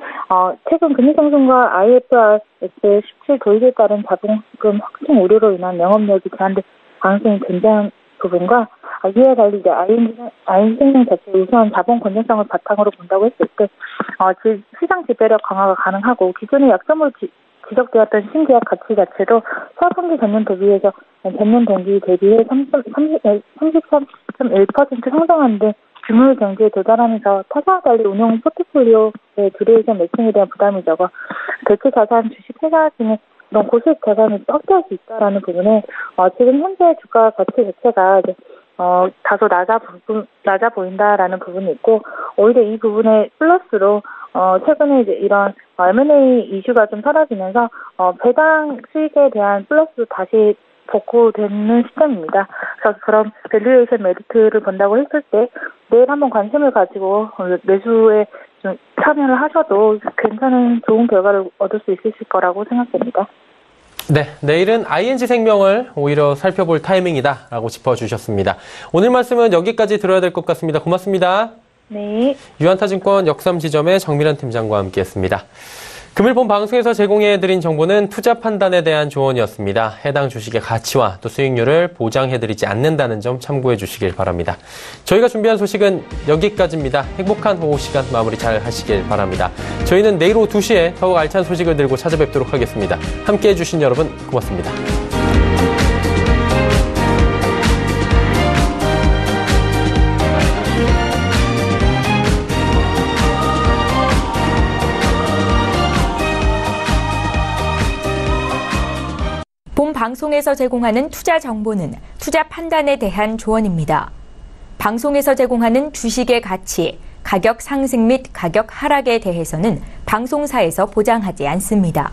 최근 금리 상승과 IFRS 17 도입에 따른 자본금 확충 우려로 인한 영업력이 제한될 가능성이 굉장한 부분과 이에 달리 이제 ING 생명 자체의 우수한 자본 건전성을 바탕으로 본다고 했을 때 시장 지배력 강화가 가능하고 기존의 약점으로 지적되었던 신계약 가치 자체도 4분기 전년 대비해서 전년 동기 대비해 33.1% 성장한 데 규모 경제에 도달하면서 타사와 달리 운용 포트폴리오의 듀레이션 매칭에 대한 부담이 적어 대체 자산, 주식, 회사 등의 이런 고수익 자산을 확대할 수 있다라는 부분에 지금 현재 주가 가치 자체가 다소 낮아 보인다라는 부분이 있고 오히려 이 부분에 플러스로 최근에 이제 이런 M&A 이슈가 좀 사라지면서 배당 수익에 대한 플러스도 다시 복구되는 시점입니다. 그래서 그런 밸류에이션 메리트를 본다고 했을 때 내일 한번 관심을 가지고 매수에 좀 참여를 하셔도 괜찮은 좋은 결과를 얻을 수 있으실 거라고 생각됩니다. 네, 내일은 ING 생명을 오히려 살펴볼 타이밍이다라고 짚어주셨습니다. 오늘 말씀은 여기까지 들어야 될 것 같습니다. 고맙습니다. 네. 유한타증권 역삼지점의 정미란 팀장과 함께했습니다. 금일 본 방송에서 제공해드린 정보는 투자 판단에 대한 조언이었습니다. 해당 주식의 가치와 또 수익률을 보장해드리지 않는다는 점 참고해 주시길 바랍니다. 저희가 준비한 소식은 여기까지입니다. 행복한 오후 시간 마무리 잘 하시길 바랍니다. 저희는 내일 오후 2시에 더욱 알찬 소식을 들고 찾아뵙도록 하겠습니다. 함께해 주신 여러분 고맙습니다. 본 방송에서 제공하는 투자 정보는 투자 판단에 대한 조언입니다. 방송에서 제공하는 주식의 가치, 가격 상승 및 가격 하락에 대해서는 방송사에서 보장하지 않습니다.